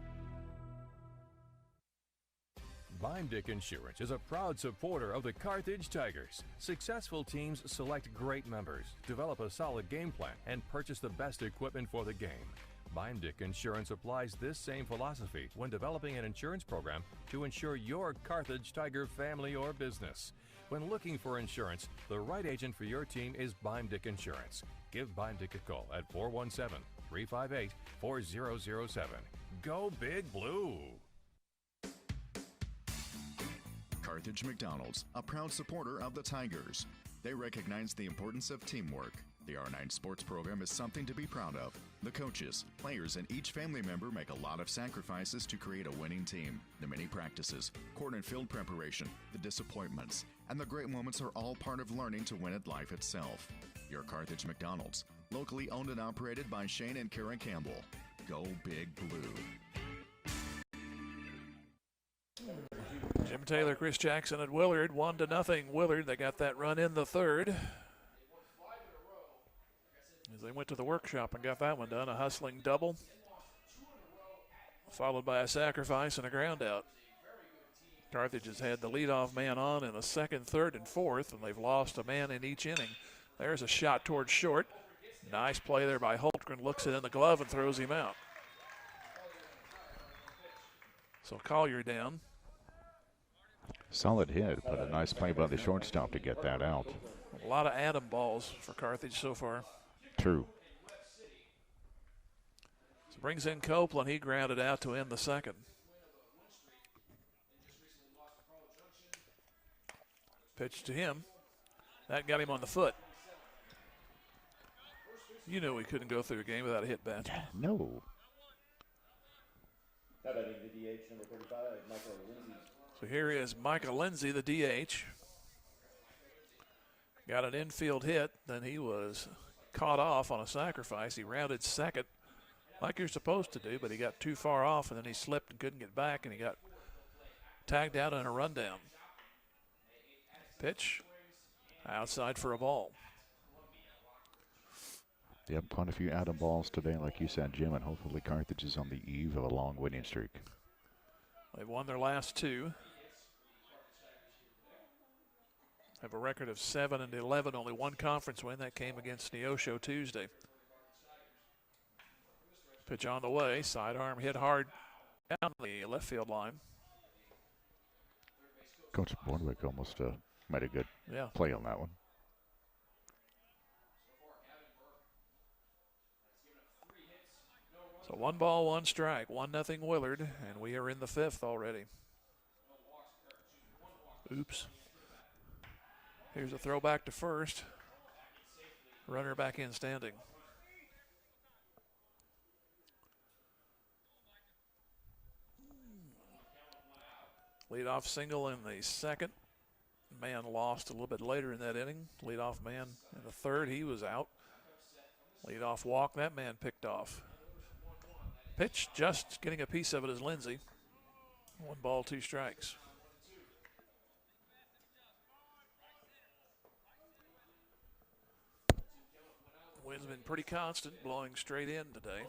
Beimdick Insurance is a proud supporter of the Carthage Tigers. Successful teams select great members, develop a solid game plan, and purchase the best equipment for the game. Beimdick Insurance applies this same philosophy when developing an insurance program to insure your Carthage Tiger family or business. When looking for insurance, the right agent for your team is Beimdick Insurance. Give Beimdick a call at 417-358-4007. Go Big Blue! Carthage McDonald's, a proud supporter of the Tigers. They recognize the importance of teamwork. The R9 sports program is something to be proud of. The coaches, players, and each family member make a lot of sacrifices to create a winning team. The many practices, court and field preparation, the disappointments, and the great moments are all part of learning to win at life itself. Your Carthage McDonald's, locally owned and operated by Shane and Kara Campbell. Go Big Blue. Jim Taylor, Chris Jackson at Willard, 1-0 Willard. They got that run in the third. As they went to the workshop and got that one done, a hustling double, followed by a sacrifice and a ground out. Carthage has had the leadoff man on in the second, third, and fourth, and they've lost a man in each inning. There's a shot towards short. Nice play there by Holtgren. Looks it in the glove and throws him out. So Collier down. Solid hit, but a nice play by the shortstop to get that out. A lot of Adam balls for Carthage so far. True. So brings in Copeland. He grounded out to end the second. Pitch to him. That got him on the foot. You knew we couldn't go through a game without a hit, Ben. No. So here is Michael Lindsay, the DH. Got an infield hit. Then he was caught off on a sacrifice. He rounded second like you're supposed to do, but he got too far off, and then he slipped and couldn't get back, and he got tagged out on a rundown. Pitch outside for a ball. Yep, quite a few Adam balls today, like you said, Jim, and hopefully Carthage is on the eve of a long winning streak. They've won their last two. Have a record of 7-11, only one conference win. That came against Neosho Tuesday. Pitch on the way, sidearm hit hard down the left field line. Coach Boardwick almost made a good play on that one. So 1 ball, 1 strike, 1-0 Willard, and we are in the fifth already. Oops. Here's a throwback to first. Runner back in standing. Leadoff single in the second. Man lost a little bit later in that inning. Leadoff man in the third, he was out. Leadoff walk, that man picked off. Pitch, just getting a piece of it is Lindsay. 1 ball, 2 strikes. Wind's been pretty constant, blowing straight in today.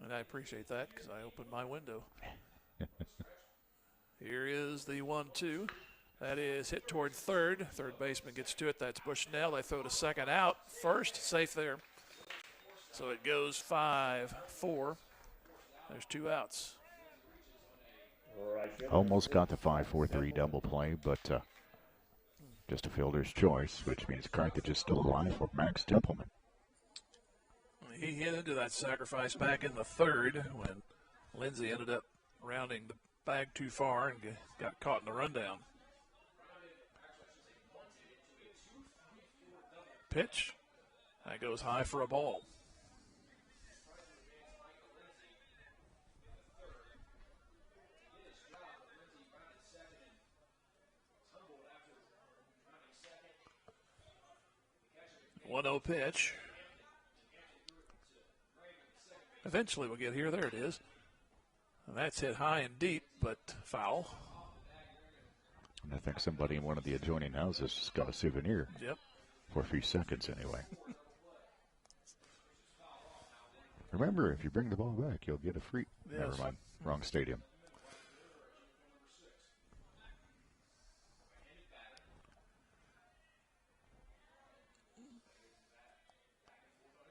And I appreciate that because I opened my window. Here is the 1-2. That is hit toward third. Third baseman gets to it. That's Bushnell. They throw to second out. First, safe there. So it goes 5-4. There's 2 outs. Almost got the 5-4-3 double play, but just a fielder's choice, which means Carthage is still alive for Max Templeman. He hit into that sacrifice back in the 3rd when Lindsay ended up rounding the bag too far and got caught in the rundown. Pitch. That goes high for a ball. One-zero pitch. Eventually we'll get here. There it is. And that's hit high and deep, but foul. And I think somebody in one of the adjoining houses just got a souvenir. Yep. For a few seconds, anyway. Remember, if you bring the ball back, you'll get a free. Yes. Never mind. Wrong stadium.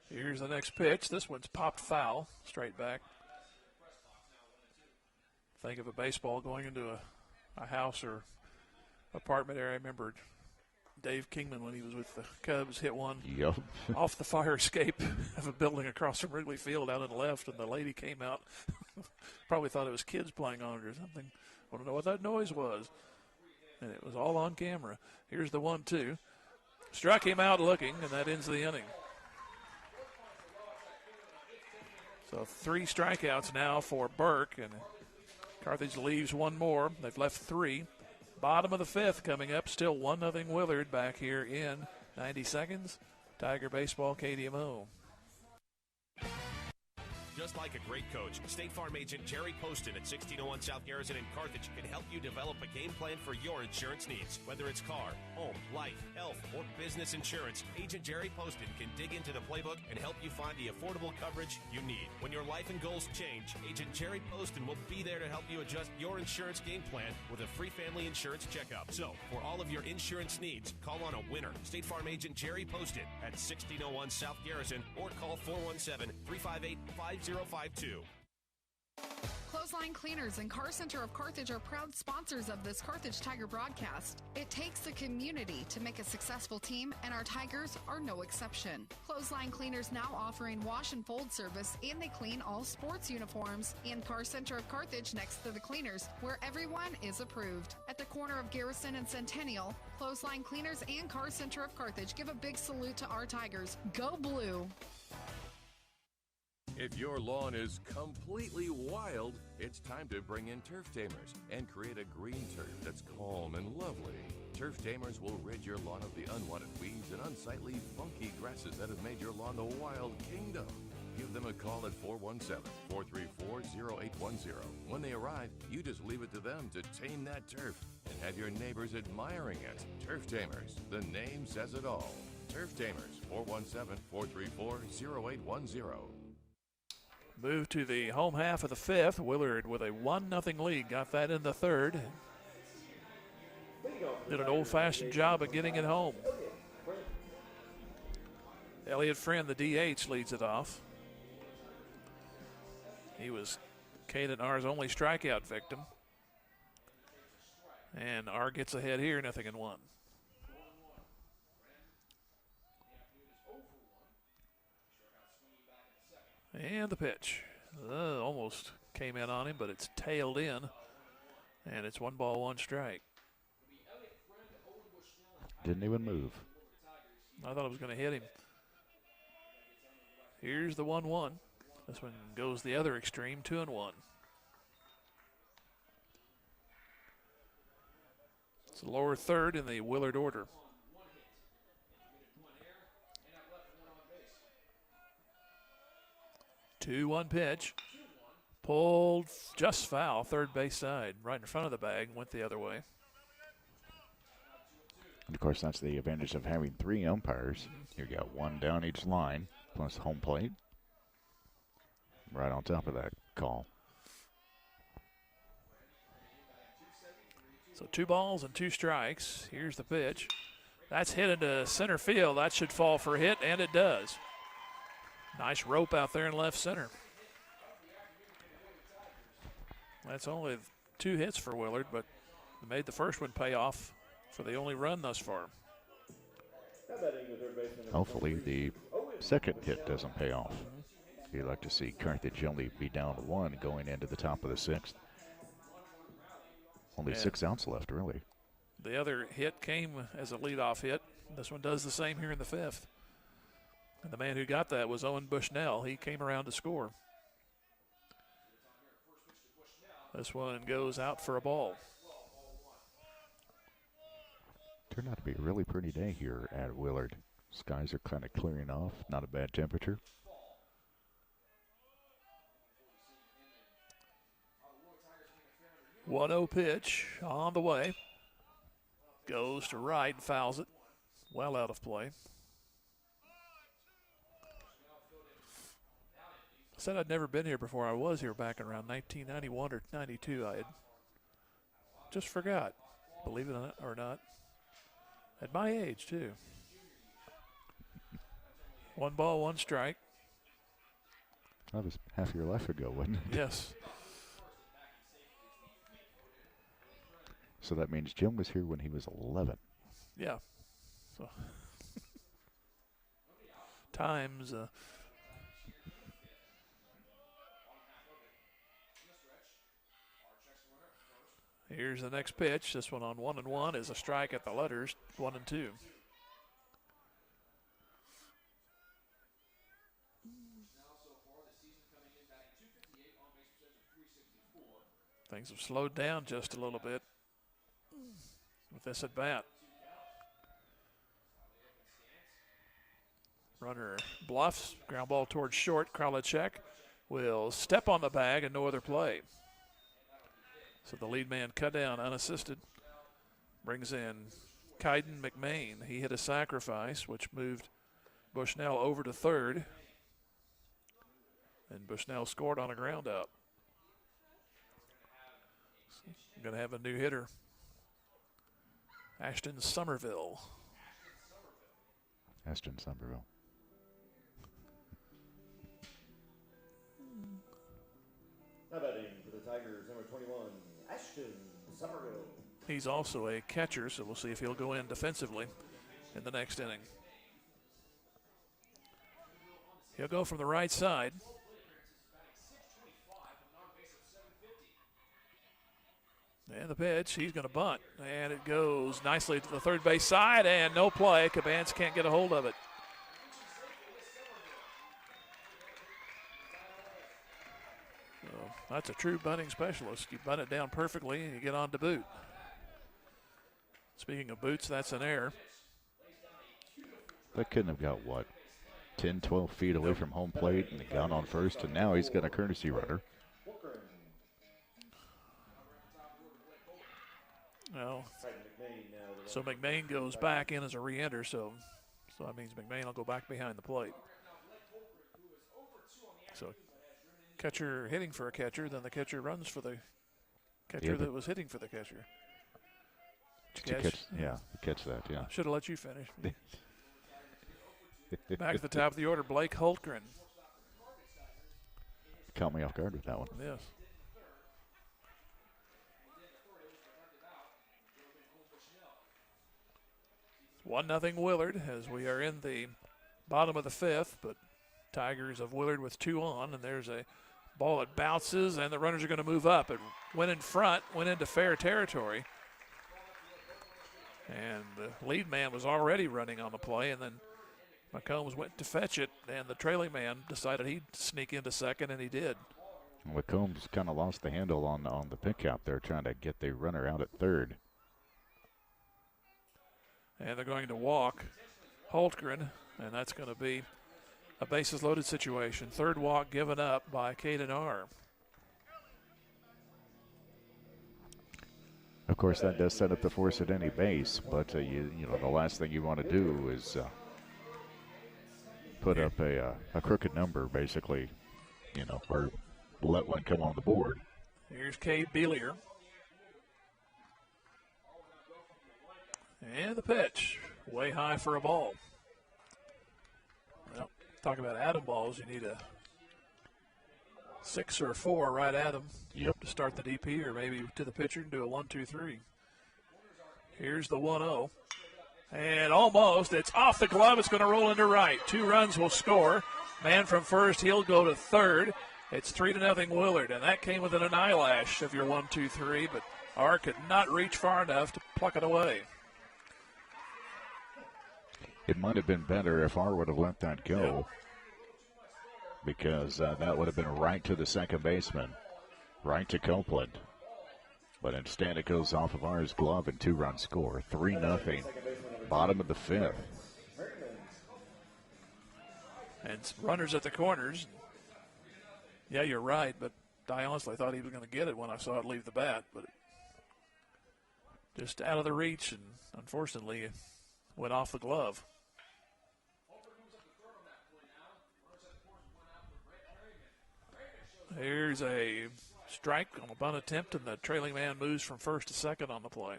Here's the next pitch. This one's popped foul, straight back. Think of a baseball going into a house or apartment area. I remember Dave Kingman, when he was with the Cubs, hit one off the fire escape of a building across from Wrigley Field out on the left, and the lady came out. Probably thought it was kids playing on it or something. Want to know what that noise was. And it was all on camera. Here's the 1-2. Struck him out looking, and that ends the inning. So 3 strikeouts now for Burke, and Carthage leaves one more. They've left 3. Bottom of the 5th coming up. Still 1-0 Willard back here in 90 seconds. Tiger Baseball KDMO. Just like a great coach, State Farm agent Jerry Poston at 1601 South Garrison in Carthage can help you develop a game plan for your insurance needs. Whether it's car, home, life, health, or business insurance, Agent Jerry Poston can dig into the playbook and help you find the affordable coverage you need. When your life and goals change, Agent Jerry Poston will be there to help you adjust your insurance game plan with a free family insurance checkup. So, for all of your insurance needs, call on a winner. State Farm agent Jerry Poston at 1601 South Garrison or call 417-358-5052. Clothesline Cleaners and Car Center of Carthage are proud sponsors of this Carthage Tiger broadcast. It takes a community to make a successful team, and our Tigers are no exception. Clothesline Cleaners now offering wash and fold service, and they clean all sports uniforms. And Car Center of Carthage next to the Cleaners, where everyone is approved. At the corner of Garrison and Centennial, Clothesline Cleaners and Car Center of Carthage give a big salute to our Tigers. Go Blue! If your lawn is completely wild, it's time to bring in Turf Tamers and create a green turf that's calm and lovely. Turf Tamers will rid your lawn of the unwanted weeds and unsightly, funky grasses that have made your lawn the wild kingdom. Give them a call at 417-434-0810. When they arrive, you just leave it to them to tame that turf and have your neighbors admiring it. Turf Tamers, the name says it all. Turf Tamers, 417-434-0810. Move to the home half of the 5th. Willard with a 1-0 lead. Got that in the 3rd. Did an old-fashioned job of getting it home. Elliot Friend, the DH, leads it off. He was Caden R's only strikeout victim. And R gets ahead here, 0-1. And the pitch. Almost came in on him, but it's tailed in. And it's 1 ball, 1 strike. Didn't even move. I thought it was going to hit him. Here's the 1-1. This one goes the other extreme, 2-1. It's the lower 3rd in the Willard order. Two-one pitch. Pulled just foul, third base side, right in front of the bag, went the other way. And of course, that's the advantage of having 3 umpires. You got 1 down each line, plus home plate. Right on top of that call. So 2 balls and 2 strikes. Here's the pitch. That's hit into center field. That should fall for a hit, and it does. Nice rope out there in left center. That's only 2 hits for Willard, but they made the first one pay off for the only run thus far. Hopefully the second hit doesn't pay off. You'd like to see Carthage only be down 1 going into the top of the 6th. Only 6 outs left, really. The other hit came as a leadoff hit. This one does the same here in the 5th. And the man who got that was Owen Bushnell. He came around to score. This one goes out for a ball. Turned out to be a really pretty day here at Willard. Skies are kind of clearing off. Not a bad temperature. One-0 pitch on the way. Goes to right and fouls it. Well out of play. I said I'd never been here before. I was here back in around 1991 or 92. I had just forgot, believe it or not. At my age, too. 1 ball, 1 strike. That was half your life ago, wasn't it? Yes. So that means Jim was here when he was 11. Yeah. So times. Here's the next pitch. This one on 1-1 is a strike at the letters, 1-2. Things have slowed down just a little bit with this at bat. Runner bluffs, ground ball towards short. Kralichek will step on the bag and no other play. So the lead man cut down unassisted. Brings in Kaiden McMain. He hit a sacrifice, which moved Bushnell over to third. And Bushnell scored on a ground out. So going to have a new hitter. Ashton Somerville. Ashton Somerville. Now batting for the Tigers, number 21, Ashton Somerville. He's also a catcher, so we'll see if he'll go in defensively in the next inning. He'll go from the right side. And the pitch, he's going to bunt. And it goes nicely to the third base side, and no play. Cabans can't get a hold of it. So that's a true bunting specialist. You bunt it down perfectly, and you get on to boot. Speaking of boots, that's an error. That couldn't have got, what, 10, 12 feet away from home plate, and he got on first, and now he's got a courtesy runner. Well, so McMain goes back in as a re-enter, so that means McMain will go back behind the plate. So catcher hitting for a catcher, then the catcher runs for the catcher that was hitting for the catcher. Catch that, yeah. Should have let you finish. Back at the top of the order, Blake Holtgren. Caught me off guard with that one. Yes. 1-0 Willard as we are in the bottom of the 5th, but Tigers of Willard with 2 on, and there's a ball that bounces, and the runners are going to move up. It went in front, went into fair territory, and the lead man was already running on the play, and then McCombs went to fetch it, and the trailing man decided he'd sneak into second, and he did. McCombs kind of lost the handle on the pick out there, trying to get the runner out at third. And they're going to walk Holtgren, and that's going to be a bases-loaded situation. Third walk given up by Caden R. Of course, that does set up the force at any base, but you know the last thing you want to do is put up a crooked number, basically, or let one come on the board. Here's Cade Beelier. And the pitch, way high for a ball. Well, talk about atom balls. You need a 6 or 4 right at him. Yep. To start the DP or maybe to the pitcher and do a 1-2-3. Here's the 1-0. And almost, it's off the glove. It's going to roll into right. 2 runs will score. Man from first, he'll go to third. It's 3-0 Willard, and that came within an eyelash of your 1-2-3, but R could not reach far enough to pluck it away. It might have been better if R would have let that go, because that would have been right to the second baseman, right to Copeland. But instead it goes off of R's glove and 2-run score, 3-0, bottom of the 5th. And runners at the corners. Yeah, you're right, but I honestly thought he was going to get it when I saw it leave the bat, but just out of the reach, and unfortunately it went off the glove. Here's a strike on a bunt attempt, and the trailing man moves from first to second on the play.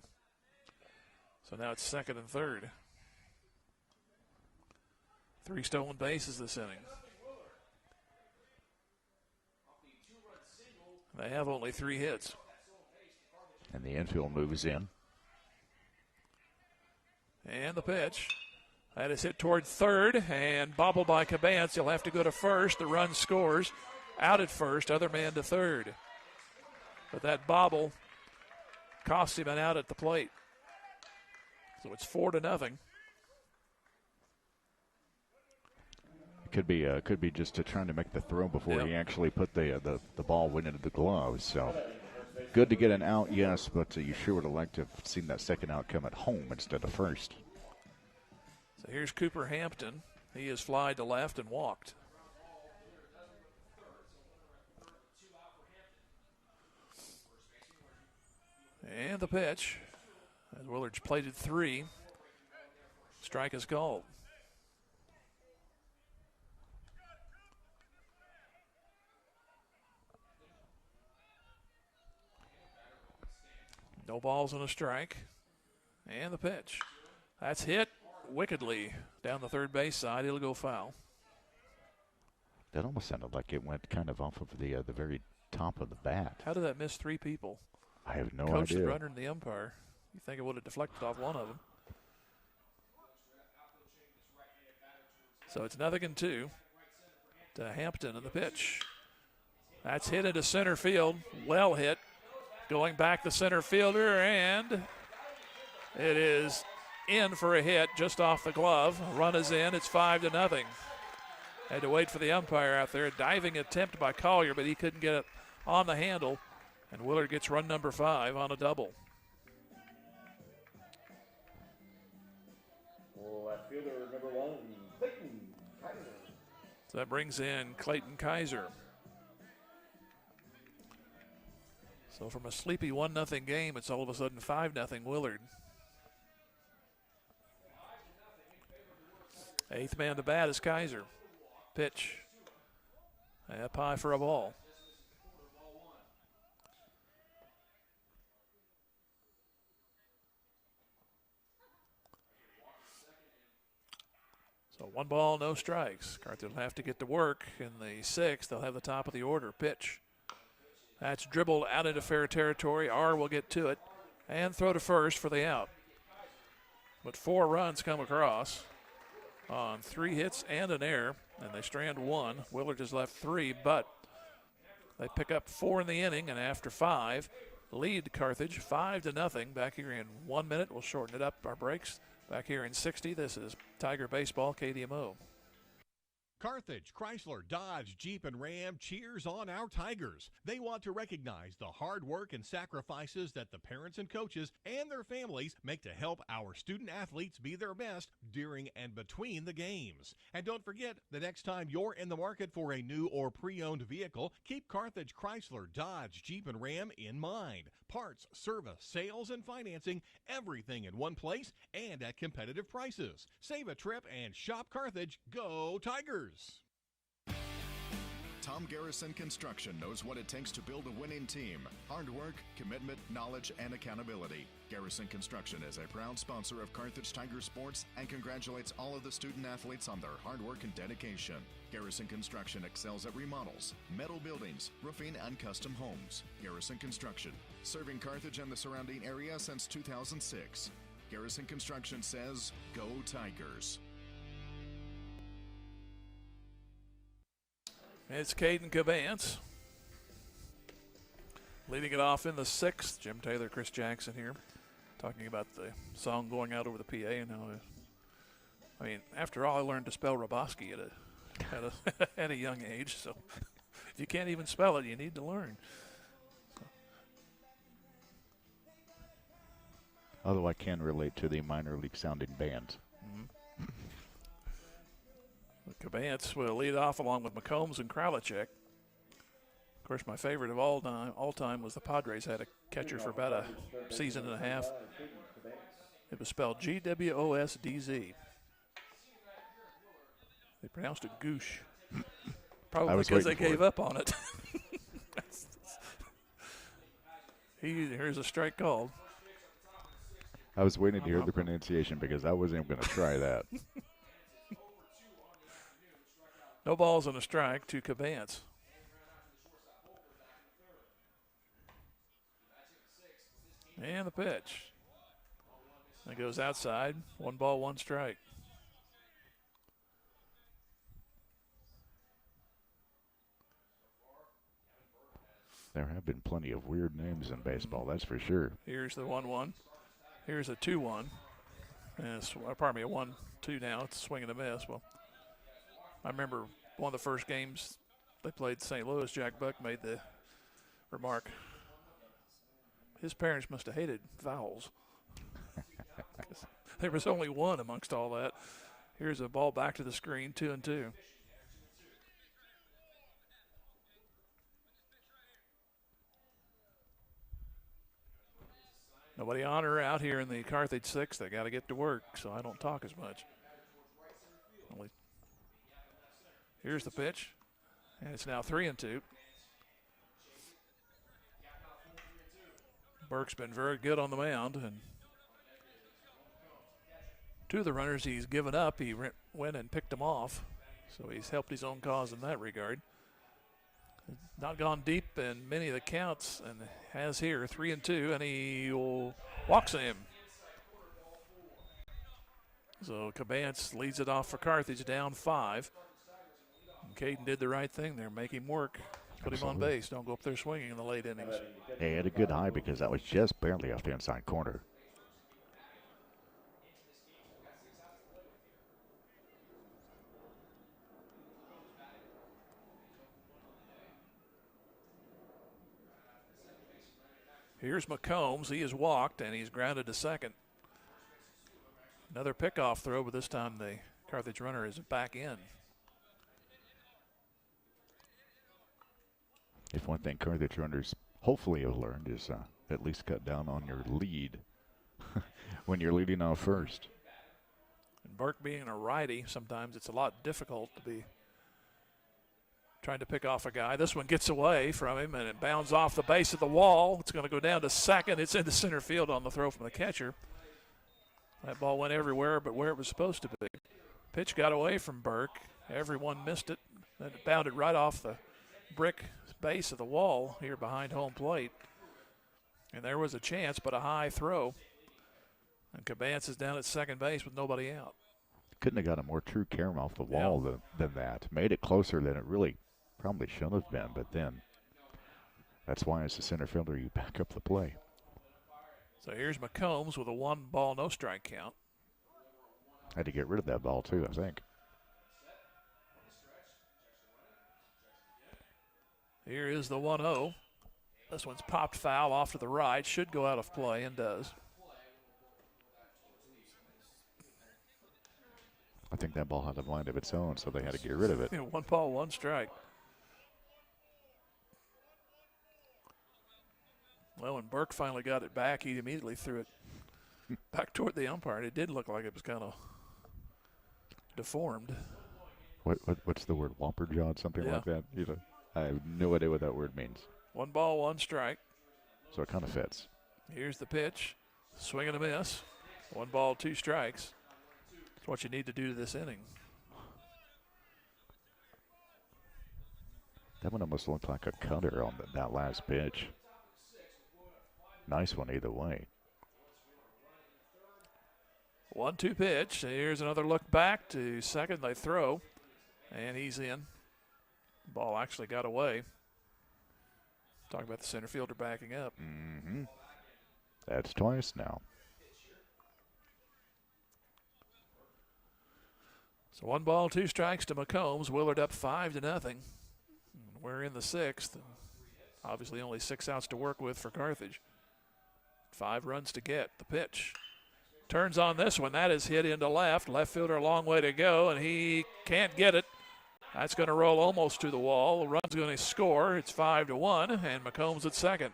So now it's second and third. 3 stolen bases this inning. They have only 3 hits. And the infield moves in. And the pitch. That is hit toward third and bobbled by Cabance. He'll have to go to first. The run scores. Out at first, other man to third. But that bobble cost him an out at the plate. So it's 4-0. Could be just trying to make the throw before he actually put the ball went into the glove. So good to get an out, yes, but you sure would have liked to have seen that second out come at home instead of first. So here's Cooper Hampton. He is fly to left and walked. And the pitch. As Willard's plated 3. Strike is called. No balls and a strike. And the pitch. That's hit wickedly down the third base side. It'll go foul. That almost sounded like it went kind of off of the very top of the bat. How did that miss 3 people? I have no Coach, idea. the runner, and the umpire. You think it would have deflected off one of them. So it's 0-2 to Hampton in the pitch. That's hit into center field. Well hit. Going back the center fielder, and it is in for a hit just off the glove. Run is in. It's 5-0. Had to wait for the umpire out there. A diving attempt by Collier, but he couldn't get it on the handle. And Willard gets run number 5 on a double. Left fielder number 1, Clayton Kaiser. So that brings in Clayton Kaiser. So from a sleepy 1-0 game, it's all of a sudden 5-0 Willard. 8th man to bat is Kaiser. Pitch. Up high for a ball. So 1 ball, no strikes. Carthage will have to get to work in the 6th. They'll have the top of the order. Pitch. That's dribbled out into fair territory. R will get to it and throw to first for the out. But 4 runs come across on 3 hits and an error, and they strand 1. Willard has left 3, but they pick up 4 in the inning, and after 5, lead Carthage 5-0. Back here in 1 minute. We'll shorten it up, our breaks. Back here in 60, this is Tiger Baseball, KDMO. Carthage, Chrysler, Dodge, Jeep, and Ram cheers on our Tigers. They want to recognize the hard work and sacrifices that the parents and coaches and their families make to help our student athletes be their best during and between the games. And don't forget, the next time you're in the market for a new or pre-owned vehicle, keep Carthage, Chrysler, Dodge, Jeep, and Ram in mind. Parts, service, sales, and financing, everything in one place and at competitive prices. Save a trip and shop Carthage. Go Tigers! Tom Garrison Construction knows what it takes to build a winning team. Hard work, commitment, knowledge, and accountability. Garrison Construction is a proud sponsor of Carthage Tiger Sports and congratulates all of the student athletes on their hard work and dedication. Garrison Construction excels at remodels, metal buildings, roofing, and custom homes. Garrison Construction, serving Carthage and the surrounding area since 2006. Garrison Construction says, go Tigers. It's Caden Cabance leading it off in the 6th. Jim Taylor, Chris Jackson here, talking about the song going out over the PA and how, after all, I learned to spell Roboski at a young age. So if you can't even spell it, you need to learn. Although I can relate to the minor league sounding bands. Cabance will lead off along with McCombs and Kralichek. Of course, my favorite of all time was the Padres had a catcher for about a season and a half. It was spelled Gwosdz. They pronounced it Goosh. Probably because they gave up on it. Here's a strike called. I was waiting to hear the pronunciation because I wasn't even going to try that. No balls and a strike to Cabance. And the pitch. It goes outside. 1 ball, 1 strike. There have been plenty of weird names in baseball, that's for sure. Here's the 1-1. Here's a 2-1. And it's, pardon me, a 1-2 now. It's a swing and a miss. Well, I remember one of the first games they played St. Louis, Jack Buck made the remark, his parents must have hated vowels. There was only one amongst all that. Here's a ball back to the screen, 2-2. Nobody on or out here in the Carthage 6. They got to get to work, so I don't talk as much. Here's the pitch, and it's now 3-2. Burke's been very good on the mound, and 2 of the runners he's given up, he went and picked them off, so he's helped his own cause in that regard. Not gone deep in many of the counts, and has here 3-2, and he walks him. So Cabance leads it off for Carthage, down 5. And Caden did the right thing there, make him work, put him on base. Don't go up there swinging in the late innings. He had a good eye because that was just barely off the inside corner. Here's McCombs. He has walked, and he's grounded to second. Another pickoff throw, but this time the Carthage runner is back in. If one thing Carthage runners hopefully have learned is at least cut down on your lead when you're leading off first. And Burke being a righty, sometimes it's a lot difficult to be trying to pick off a guy. This one gets away from him, and it bounds off the base of the wall. It's going to go down to second. It's into center field on the throw from the catcher. That ball went everywhere but where it was supposed to be. Pitch got away from Burke. Everyone missed it. Then it bounded right off the brick base of the wall here behind home plate. And there was a chance, but a high throw. And Cabance is down at second base with nobody out. Couldn't have got a more true carom off the wall than that. Made it closer than it really probably should have been, but then that's why as a center fielder you back up the play. So here's McCombs with a 1 ball, no strike count. Had to get rid of that ball too, I think. Here is the 1-0. This one's popped foul off to the right. Should go out of play and does. I think that ball had a mind of its own, so they had to get rid of it. 1 ball, 1 strike. Well, when Burke finally got it back, he immediately threw it back toward the umpire. And it did look like it was kind of deformed. What's the word? Whopper jawed, something like that? You know. I have no idea what that word means. 1 ball, 1 strike. So it kind of fits. Here's the pitch. Swing and a miss. 1 ball, 2 strikes. That's what you need to do to this inning. That one almost looked like a cutter on that last pitch. Nice one either way. 1-2 pitch. Here's another look back to second. They throw, and he's in. Ball actually got away. Talking about the center fielder backing up. Mm-hmm. That's twice now. So 1 ball, 2 strikes to McCombs. Willard up 5-0. We're in the 6th. Obviously only 6 outs to work with for Carthage. 5 runs to get. The pitch. Turns on this one. That is hit into left. Left fielder a long way to go, and he can't get it. That's going to roll almost to the wall. The run's going to score. It's 5-1, and McCombs at second.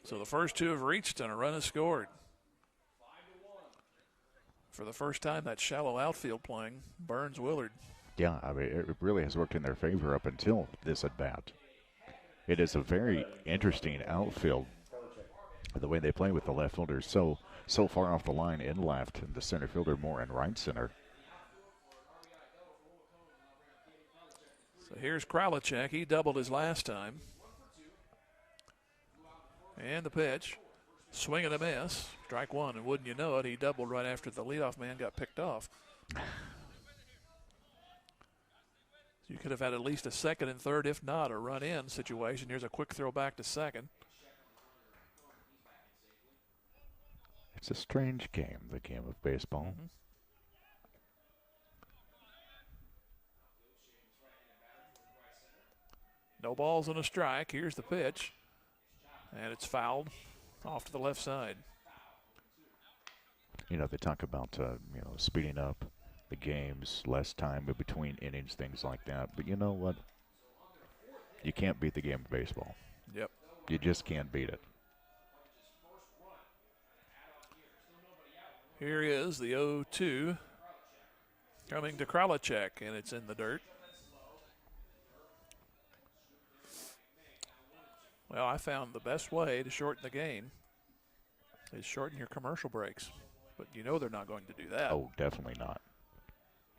So the first 2 have reached, and a run is scored. For the first time, that shallow outfield playing Burns Willard. Yeah, I mean, it really has worked in their favor up until this at-bat. It is a very interesting outfield, the way they play with the left fielder so far off the line in left, and the center fielder more in right center. So here's Kralichek. He doubled his last time. And the pitch. Swing and a miss. Strike 1, and wouldn't you know it, he doubled right after the leadoff man got picked off. You could have had at least a second and third, if not a run-in situation. Here's a quick throw back to second. It's a strange game, the game of baseball. Mm-hmm. No balls and a strike. Here's the pitch. And it's fouled off to the left side. You know, they talk about, speeding up the games, less time in between innings, things like that. But you know what? You can't beat the game of baseball. Yep. You just can't beat it. Here is the 0-2 coming to Kralichek, and it's in the dirt. Well, I found the best way to shorten the game is shorten your commercial breaks. But you know they're not going to do that. Oh, definitely not.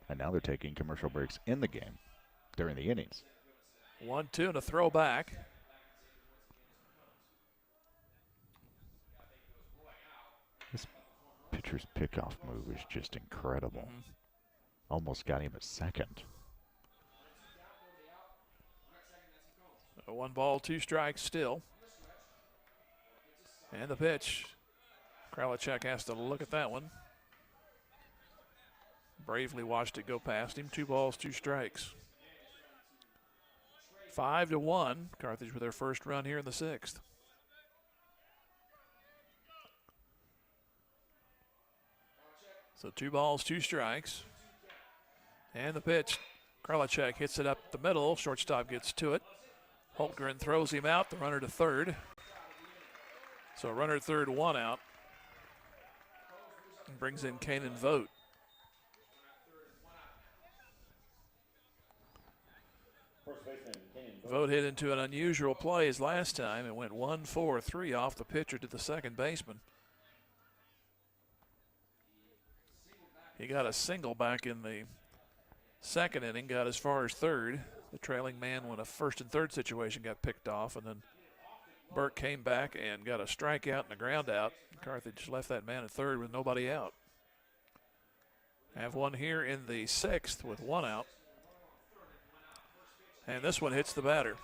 And now they're taking commercial breaks in the game during the innings. 1-2 and a throw back. This pitcher's pickoff move is just incredible. Mm-hmm. Almost got him at second. 1 ball, 2 strikes still. And the pitch. Kralichek has to look at that one. Bravely watched it go past him. 2 balls, 2 strikes. 5-1. Carthage with their first run here in the 6th. So 2 balls, 2 strikes. And the pitch. Kralichek hits it up the middle. Shortstop gets to it. Holtgren throws him out. The runner to third. So runner at third, 1 out. And brings in Kanan Vogt. Vogt hit into an unusual play his last time. It went 1-4-3 off the pitcher to the second baseman. He got a single back in the second inning, got as far as third. The trailing man, when a first and third situation, got picked off, and then Burke came back and got a strikeout and a ground out. Carthage left that man at third with nobody out. Have one here in the 6th with 1 out. And this one hits the batter.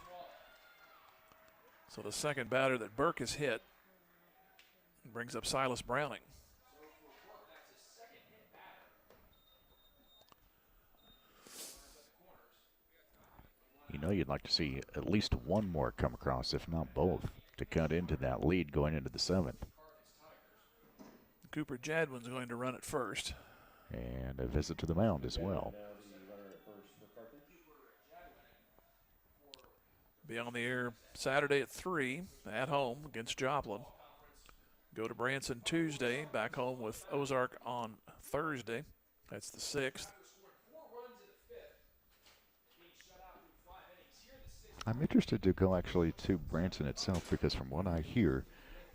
So the second batter that Burke has hit brings up Silas Browning. You know, you'd like to see at least one more come across, if not both, to cut into that lead going into the 7th. Cooper Jadwin's going to run it first. And a visit to the mound as well. Be on the air Saturday at 3 at home against Joplin. Go to Branson Tuesday, back home with Ozark on Thursday. That's the 6th. I'm interested to go actually to Branson itself because from what I hear,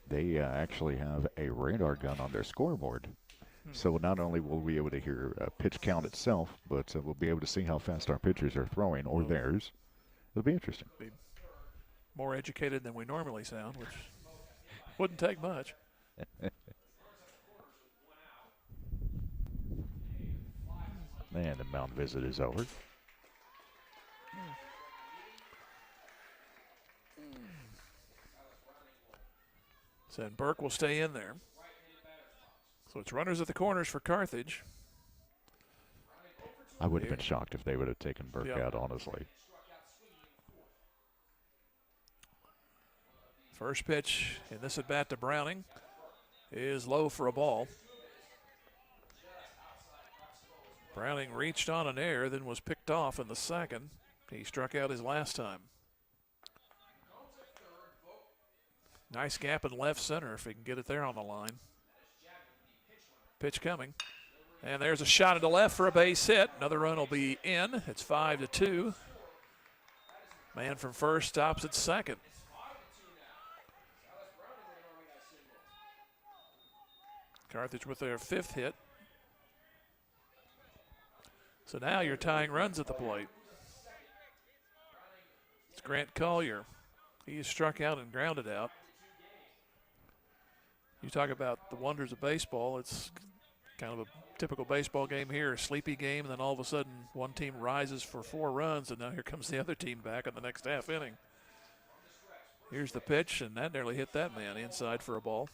they actually have a radar gun on their scoreboard. So not only will we be able to hear pitch count itself, but we'll be able to see how fast our pitchers are throwing or theirs. It'll be interesting. Be more educated than we normally sound, which wouldn't take much. And the mound visit is over. So then Burke will stay in there. So it's runners at the corners for Carthage. I would have been shocked if they would have taken Burke out, honestly. First pitch in this at-bat to Browning is low for a ball. Browning reached on an error, then was picked off in the second. He struck out his last time. Nice gap in left center if he can get it there on the line. Pitch coming. And there's a shot into left for a base hit. Another run will be in. It's 5-2. Man from first stops at second. Carthage with their 5th hit. So now you're tying runs at the plate. It's Grant Collier. He is struck out and grounded out. You talk about the wonders of baseball. It's kind of a typical baseball game here, a sleepy game, and then all of a sudden one team rises for 4 runs, and now here comes the other team back in the next half inning. Here's the pitch, and that nearly hit that man inside for a ball.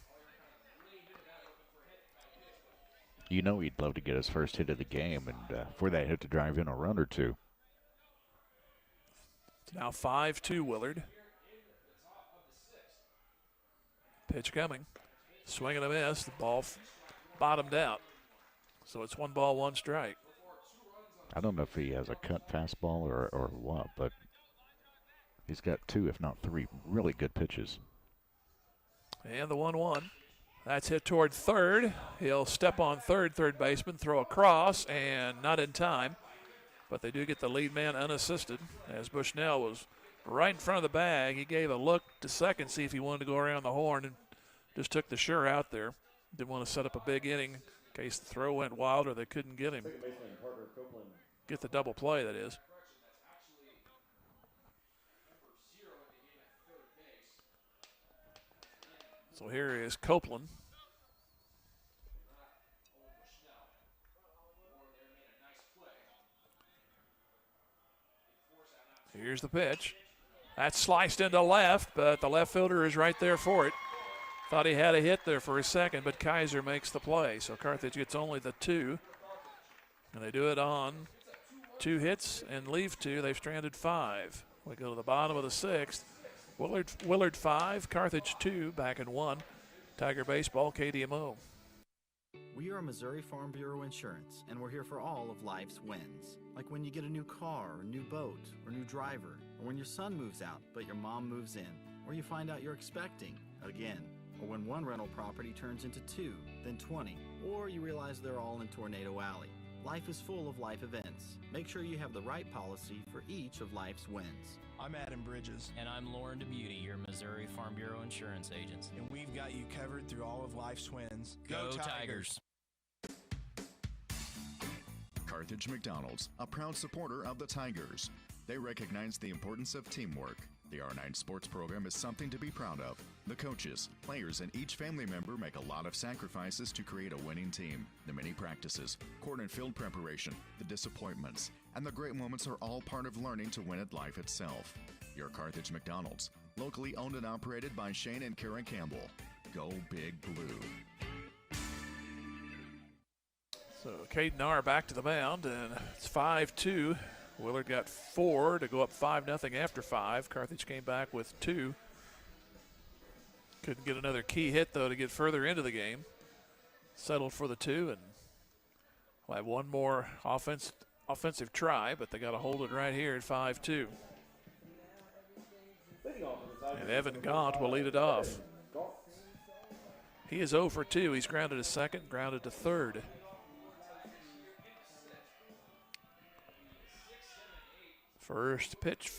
You know he'd love to get his first hit of the game, and for that hit to drive in a run or two. It's now 5-2 Willard. Pitch coming. Swing and a miss. The ball bottomed out. So it's 1 ball, 1 strike. I don't know if he has a cut fastball or what, but he's got 2, if not 3, really good pitches. And the 1-1. That's hit toward third. He'll step on third baseman, throw across, and not in time. But they do get the lead man unassisted as Bushnell was right in front of the bag. He gave a look to second, see if he wanted to go around the horn, and just took the sure out there. Didn't want to set up a big inning in case the throw went wild or they couldn't get him. Get the double play, that is. So here is Copeland. Here's the pitch. That's sliced into left, but the left fielder is right there for it. Thought he had a hit there for a second, but Kaiser makes the play. So Carthage gets only the 2. And they do it on 2 hits and leave 2. They've stranded 5. We go to the bottom of the 6th. Willard 5, Carthage 2, back in 1. Tiger Baseball, KDMO. We are Missouri Farm Bureau Insurance, and we're here for all of life's wins. Like when you get a new car, or new boat, or new driver, or when your son moves out but your mom moves in, or you find out you're expecting again, or when one rental property turns into 2, then 20, or you realize they're all in Tornado Alley. Life is full of life events. Make sure you have the right policy for each of life's wins. I'm Adam Bridges. And I'm Lauren DeBeauty, your Missouri Farm Bureau insurance agent. And we've got you covered through all of life's wins. Go Tigers! Carthage McDonald's, a proud supporter of the Tigers. They recognize the importance of teamwork. The R9 sports program is something to be proud of. The coaches, players, and each family member make a lot of sacrifices to create a winning team. The many practices, court and field preparation, the disappointments, and the great moments are all part of learning to win at life itself. Your Carthage McDonald's, locally owned and operated by Shane and Karen Campbell. Go Big Blue. So Caden Narr back to the mound, and it's 5-2. Willard got 4 to go up 5-0 after 5. Carthage came back with 2. Couldn't get another key hit, though, to get further into the game. Settled for the 2, and we'll have one more offensive try, but they got to hold it right here at 5-2. And Evan Gaunt will lead it off. He is 0 for 2. He's grounded to second, grounded to third. First pitch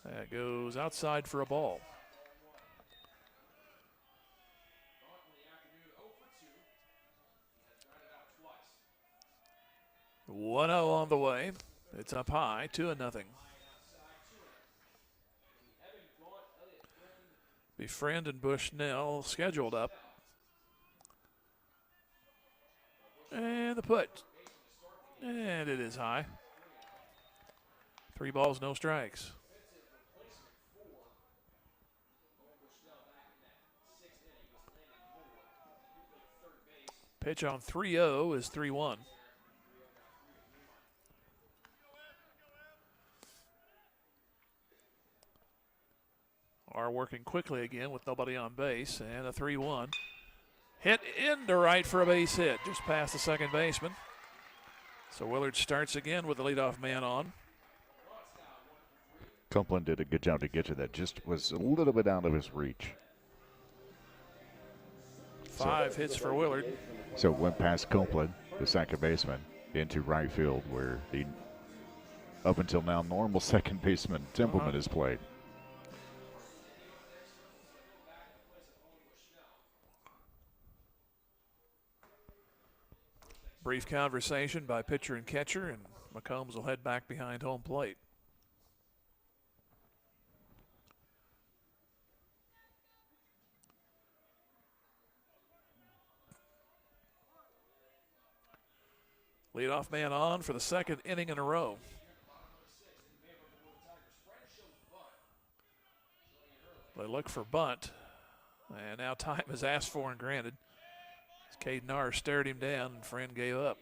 That goes outside for a ball. One 0 on the way. It's up high, 2-0. Befriend and Bushnell scheduled up. And the put. And it is high. 3 balls, no strikes. Pitch on 3-0 is 3-1. Are working quickly again with nobody on base, and a 3-1. Hit into right for a base hit, just past the second baseman. So Willard starts again with the leadoff man on. Copeland did a good job to get to that. Just was a little bit out of his reach. 5 hits for Willard. So went past Copeland, the second baseman, into right field where the up until now normal second baseman Templeman has played. Brief conversation by pitcher and catcher, and McCombs will head back behind home plate. Leadoff man on for the second inning in a row. They look for bunt, and now time is asked for and granted. Caden Narr stared him down, and Friend gave up.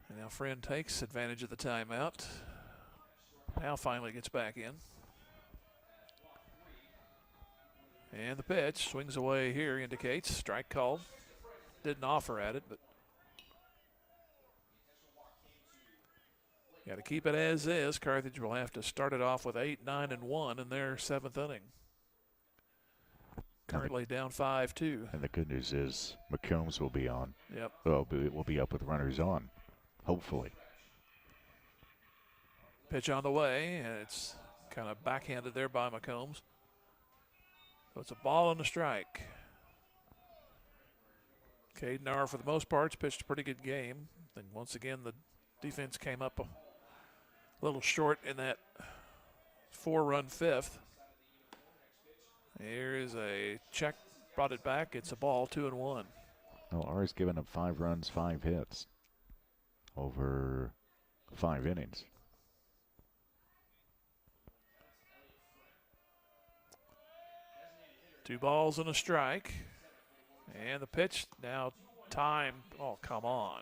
And now Friend takes advantage of the timeout. Now finally gets back in. And the pitch swings away here, indicates strike called. Didn't offer at it, but got to keep it as is. Carthage will have to start it off with 8, 9, and 1 in their 7th inning. Currently down 5-2. And the good news is McCombs will be on. Yep. Well, we'll be up with runners on, hopefully. Pitch on the way, and it's kind of backhanded there by McCombs. So it's a ball and a strike. Caden Narr, for the most part, pitched a pretty good game. And once again, the defense came up a little short in that 4-run 5th. Here is a check, brought it back. It's a ball, 2-1. Well, R's given up 5 runs, 5 hits over 5 innings. Two balls and a strike. And the pitch now time. Oh, come on.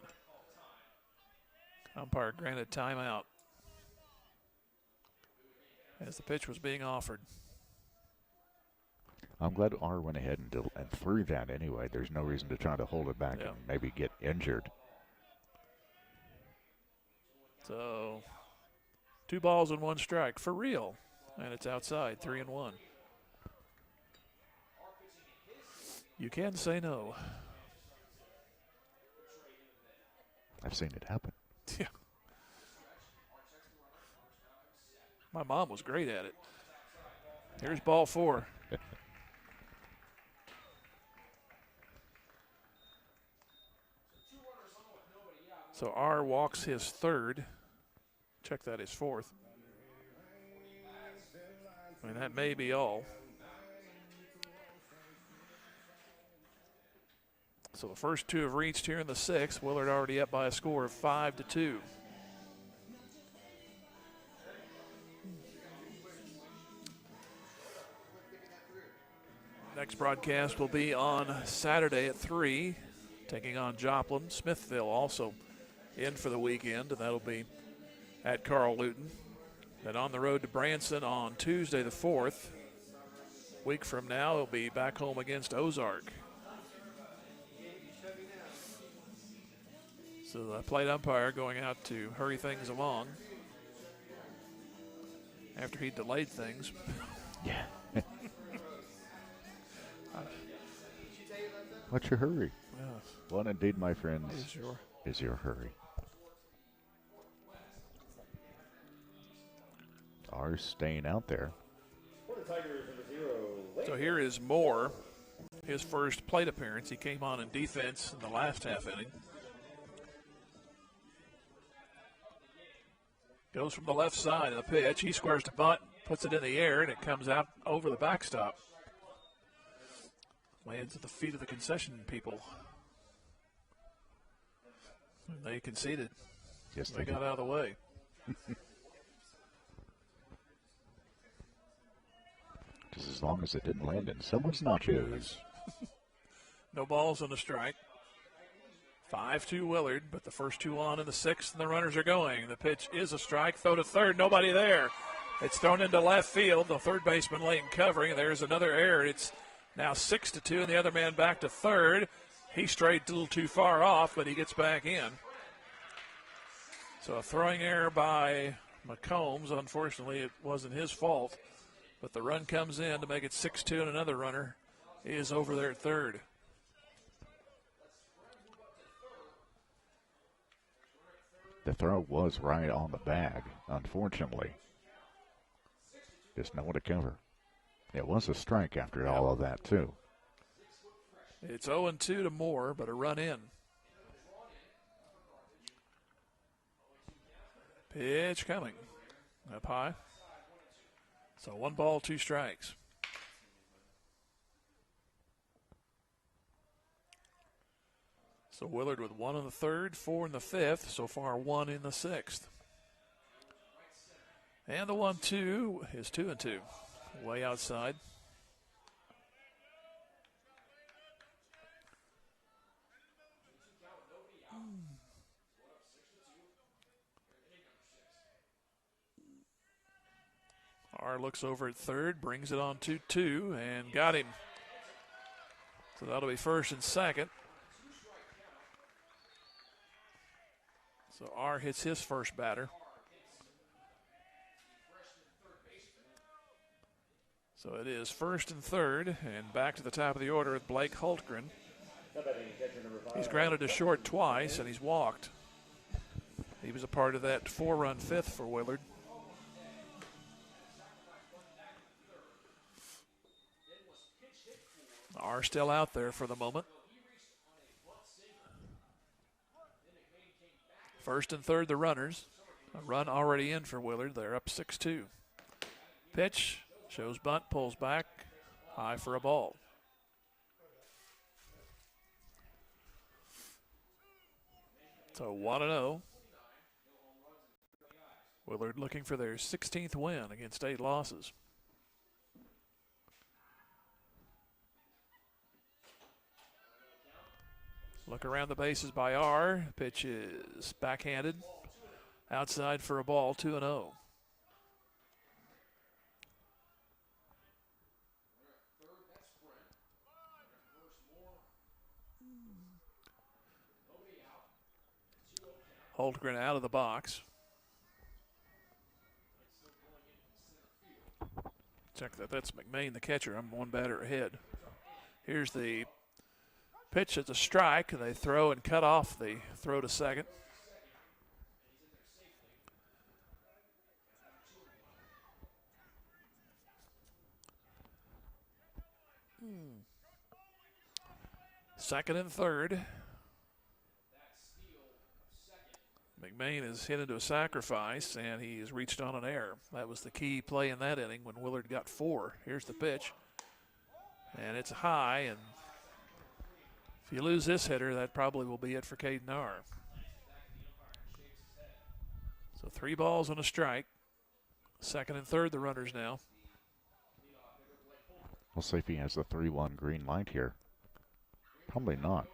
Umpire granted timeout as the pitch was being offered. I'm glad R went ahead and threw that anyway. There's no reason to try to hold it back and maybe get injured. So 2 balls and 1 strike for real. And it's outside, 3-1. You can say no. I've seen it happen. Yeah. My mom was great at it. Here's ball 4. So R walks his 3rd. Check that, his 4th. I mean, that may be all. So the first 2 have reached here in the 6th. Willard already up by a score of 5-2. Next broadcast will be on Saturday at 3, taking on Joplin. Smithville also in for the weekend, and that'll be at Carl Luton. Then on the road to Branson on Tuesday the 4th. A week from now, he'll be back home against Ozark. So the plate umpire going out to hurry things along after he delayed things. Yeah. What's your hurry? What indeed, my friends, is your hurry. Are staying out there. So here is Moore, his first plate appearance. He came on in defense in the last half inning. Goes from the left side of the pitch. He squares to bunt, puts it in the air, and it comes out over the backstop. Lands at the feet of the concession people. They conceded. Yes, they got out of the way. Just as long as it didn't land in someone's nachos. No balls on the strike. 5-2 Willard, but the first two on in the sixth, and the runners are going. The pitch is a strike. Throw to third. Nobody there. It's thrown into left field. The third baseman late in covering. There's another error. It's now 6-2, and the other man back to third. He strayed a little too far off, but he gets back in. So a throwing error by McCombs. Unfortunately, it wasn't his fault. But the run comes in to make it 6-2, and another runner is over there at third. The throw was right on the bag, unfortunately. Just nowhere to cover. It was a strike after all of that, too. It's 0-2 to Moore, but a run in. Pitch coming. Up high. So 1 ball, 2 strikes. So Willard with 1 in the third, 4 in the fifth. So far 1 in the sixth. And the 1-2 is 2-2. Way outside. R looks over at third, brings it on 2-2, and got him. So that'll be first and second. So R hits his first batter. So it is first and third, and back to the top of the order with Blake Hultgren. He's grounded to short twice, and he's walked. He was a part of that 4-run fifth for Willard. R still out there for the moment. First and third, the runners. A run already in for Willard. They're up 6-2. Pitch, shows bunt, pulls back, high for a ball. So 1-0. Willard looking for their 16th win against 8 losses. Look around the bases by R. Pitch is backhanded. Outside for a ball, 2-0. Hultgren out of the box. Check that. That's McMain, the catcher. I'm 1 batter ahead. Here's the pitch. It's a strike, and they throw and cut off the throw to second. Second and third. McMain is hit into a sacrifice, and he has reached on an error. That was the key play in that inning when Willard got 4. Here's the pitch. And it's high, and if you lose this hitter, that probably will be it for Caden R. So 3 balls and a strike. Second and third, the runners now. We'll see if he has the 3-1 green light here. Probably not.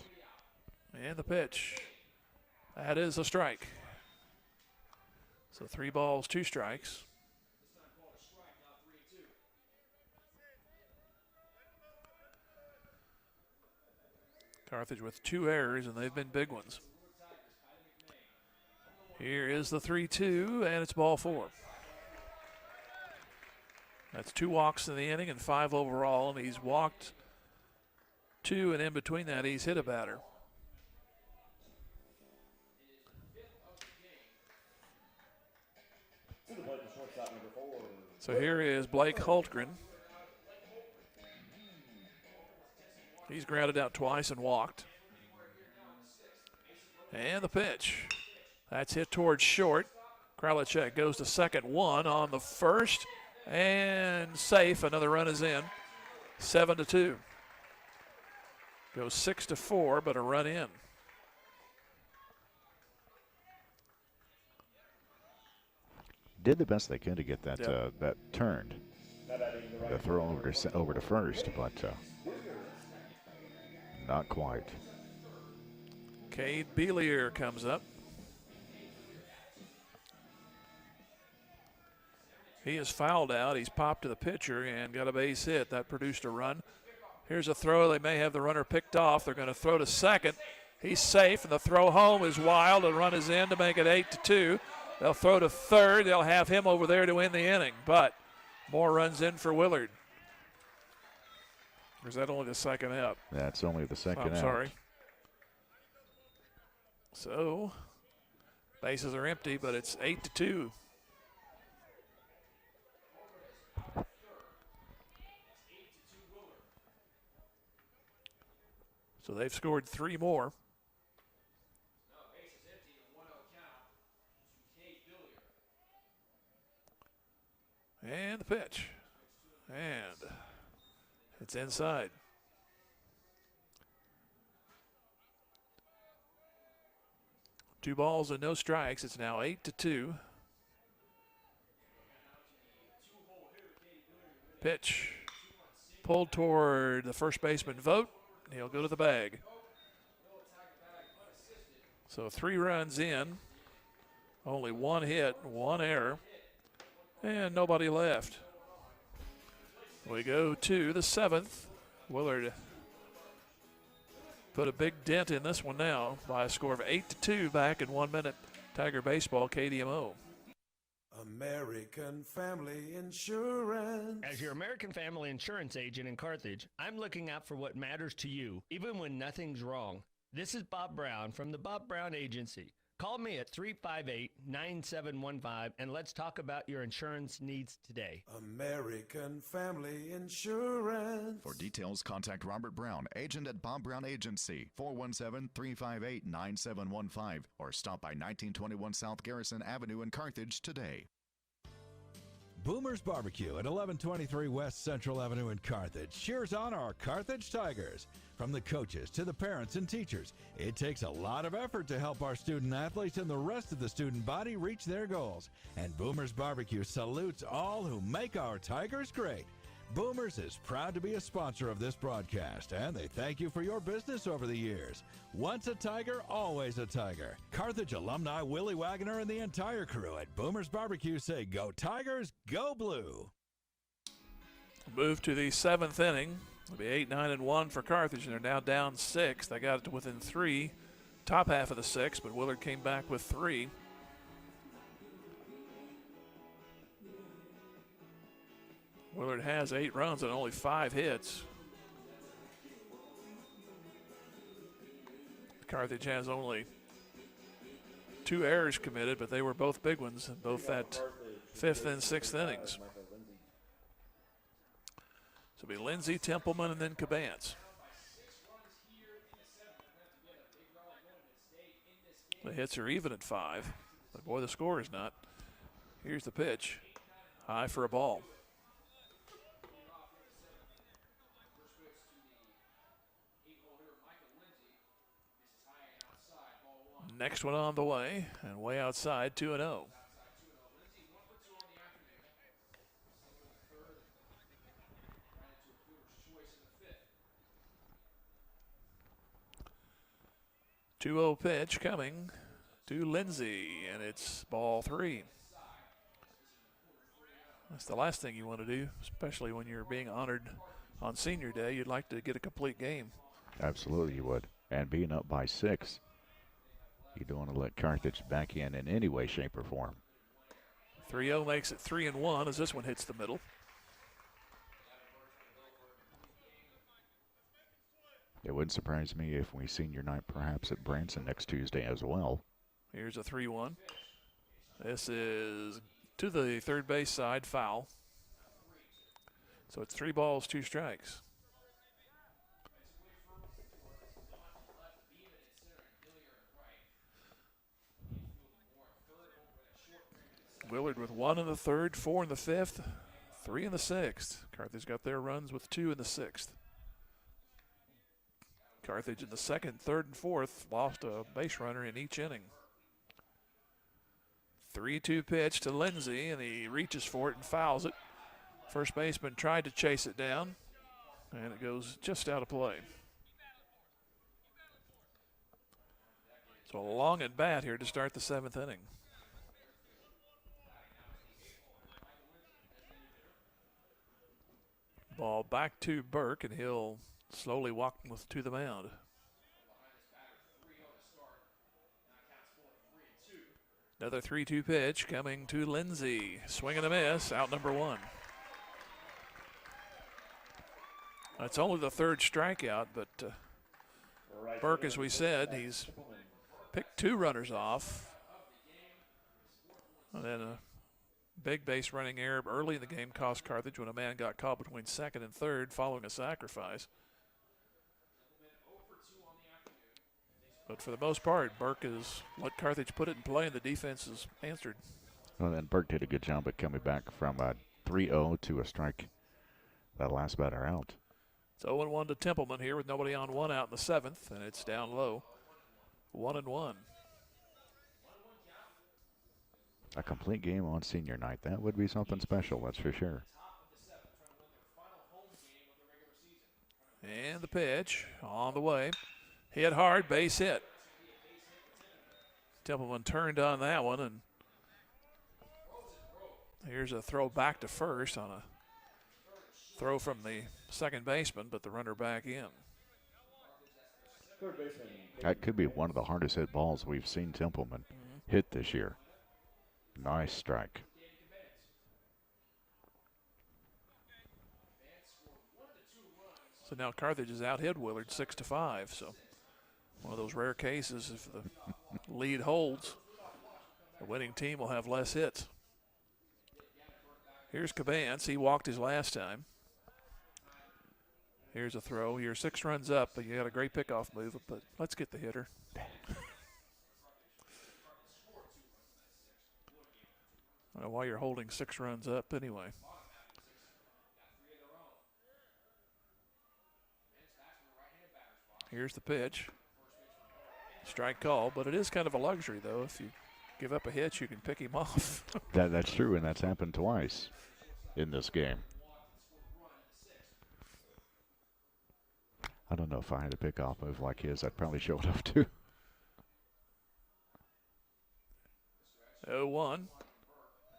And the pitch. That is a strike. So 3 balls, 2 strikes. Carthage with 2 errors, and they've been big ones. Here is the 3-2, and it's ball 4. That's 2 walks in the inning and 5 overall, and he's walked 2, and in between that, he's hit a batter. So here is Blake Hultgren. He's grounded out twice and walked. And the pitch. That's hit towards short. Kralichek goes to second, one on the first, and safe. Another run is in. 7-2. Goes 6-4, but a run in. Did the best they could to get that that turned. The throw over to first, but not quite. Cade Belier comes up. He is fouled out. He's popped to the pitcher and got a base hit. That produced a run. Here's a throw. They may have the runner picked off. They're going to throw to second. He's safe, and the throw home is wild. The run is in to make it 8-2. They'll throw to third. They'll have him over there to win the inning, but more runs in for Willard. Or is that only the second out? That's only the second out. I'm sorry. So, bases are empty, but it's 8-2. So they've scored 3 more. And the pitch. And it's inside. Two balls and no strikes. It's now 8-2. Pitch. Pulled toward the first baseman Vogt. He'll go to the bag. So 3 runs in. Only 1 hit, 1 error. And nobody left. We go to the 7th. Willard put a big dent in this one now by a score of 8-2 back in 1 minute. Tiger Baseball, KDMO. American Family Insurance. As your American Family Insurance agent in Carthage, I'm looking out for what matters to you, even when nothing's wrong. This is Bob Brown from the Bob Brown Agency. Call me at 358-9715 and let's talk about your insurance needs today. American Family Insurance. For details, contact Robert Brown, agent at Bob Brown Agency, 417-358-9715, or stop by 1921 South Garrison Avenue in Carthage today. Boomer's Barbecue at 1123 West Central Avenue in Carthage cheers on our Carthage Tigers. From the coaches to the parents and teachers, it takes a lot of effort to help our student athletes and the rest of the student body reach their goals. And Boomer's Barbecue salutes all who make our Tigers great. Boomers is proud to be a sponsor of this broadcast, and they thank you for your business over the years. Once a Tiger, always a Tiger. Carthage alumni Willie Wagner and the entire crew at Boomer's Barbecue say, go Tigers, go blue. Move to the 7th inning. It'll be 8-9-1 for Carthage, and they're now down 6. They got it to within 3, top half of the 6, but Willard came back with 3. Willard has 8 runs and only 5 hits. Carthage has only 2 errors committed, but they were both big ones in both that 5th and 6th innings. So it'll be Lindsey, Templeman, and then Cabance. The hits are even at 5, but boy, the score is not. Here's the pitch. High for a ball. Next one on the way, and way outside, 2-0. Two-0 pitch coming to Lindsey, and it's ball 3. That's the last thing you want to do, especially when you're being honored on senior day. You'd like to get a complete game. Absolutely you would. And being up by 6, you don't want to let Carthage back in any way, shape, or form. 3-0 makes it 3-1 as this one hits the middle. It wouldn't surprise me if we senior night perhaps at Branson next Tuesday as well. Here's a 3-1. This is to the third base side, foul. So it's 3 balls, 2 strikes. Willard with 1 in the third, 4 in the fifth, 3 in the sixth. Carthage got their runs with 2 in the sixth. Carthage in the second, third, and fourth lost a base runner in each inning. 3-2 pitch to Lindsey, and he reaches for it and fouls it. First baseman tried to chase it down, and it goes just out of play. So a long at bat here to start the 7th inning. Ball back to Burke, and he'll slowly walk to the mound. Another 3-2 pitch coming to Lindsey. Swing and a miss, out number 1. That's only the 3rd strikeout, but Burke, as we said, he's picked 2 runners off. And then a big base running error early in the game cost Carthage when a man got caught between 2nd and 3rd following a sacrifice. But for the most part, Burke has let Carthage put it in play, and the defense has answered. Well, then Burke did a good job of coming back from a 3-0 to a strike. That last batter out. It's 0-1 to Templeman here with nobody on, 1 out in the 7th, and it's down low. 1-1. A complete game on senior night. That would be something special, that's for sure. And the pitch on the way. Hit hard, base hit. Templeman turned on that one, and here's a throw back to first on a throw from the second baseman, but the runner back in. That could be one of the hardest hit balls we've seen Templeman hit this year. Nice strike. So now Carthage has out-hit Willard 6-5, so one of those rare cases, if the lead holds, the winning team will have less hits. Here's Cabance. He walked his last time. Here's a throw. You're 6 runs up, but you got a great pickoff move, but let's get the hitter. I don't know why you're holding 6 runs up anyway. Here's the pitch. Strike call, but it is kind of a luxury, though. If you give up a hit, you can pick him off. That's true, and that's happened twice in this game. I don't know if I had a pickoff move like his, I'd probably show it off too. 0-1.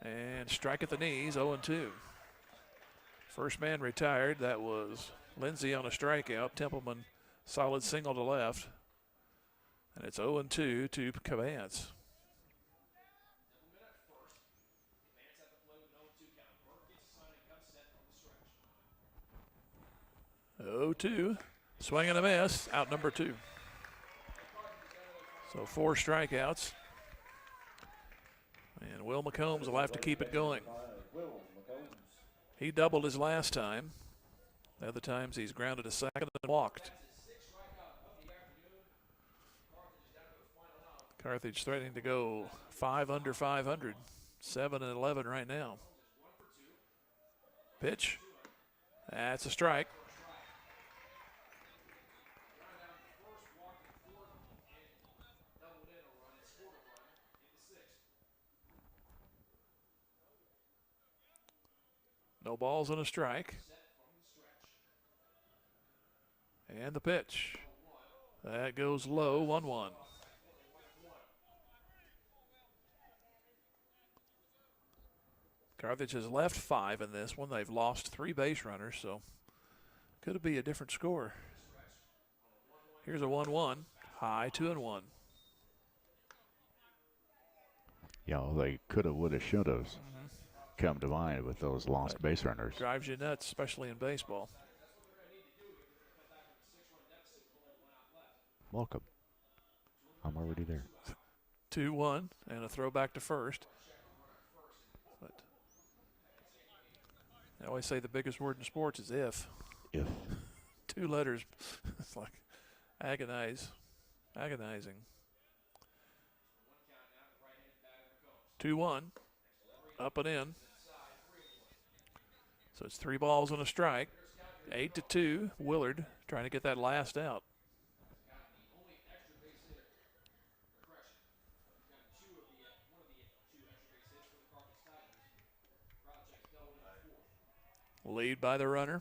And strike at the knees, 0-2. First man retired. That was Lindsey on a strikeout. Templeman solid single to left. And it's 0-2 to Cabance. Oh-2. Swing and a miss. Out number 2. So 4 strikeouts. And Will McCombs will have to keep it going. He doubled his last time. The other times he's grounded a second and walked. Carthage threatening to go 5 under 500. 7-11 right now. Pitch. That's a strike. No balls and a strike. And the pitch. That goes low, 1-1. Carthage has left 5 in this one. They've lost 3 base runners, so could it be a different score? Here's a 1-1. High, 2-1. Yeah, well, they could have, would have, should have come to mind with those lost base runners. Drives you nuts, especially in baseball. Welcome. I'm already there. 2-1 and a throw back to first. But I always say the biggest word in sports is if. If. 2 letters. It's like agonizing. 2-1. Up and in. So it's 3 balls and a strike. 8-2. Willard trying to get that last out. Lead by the runner.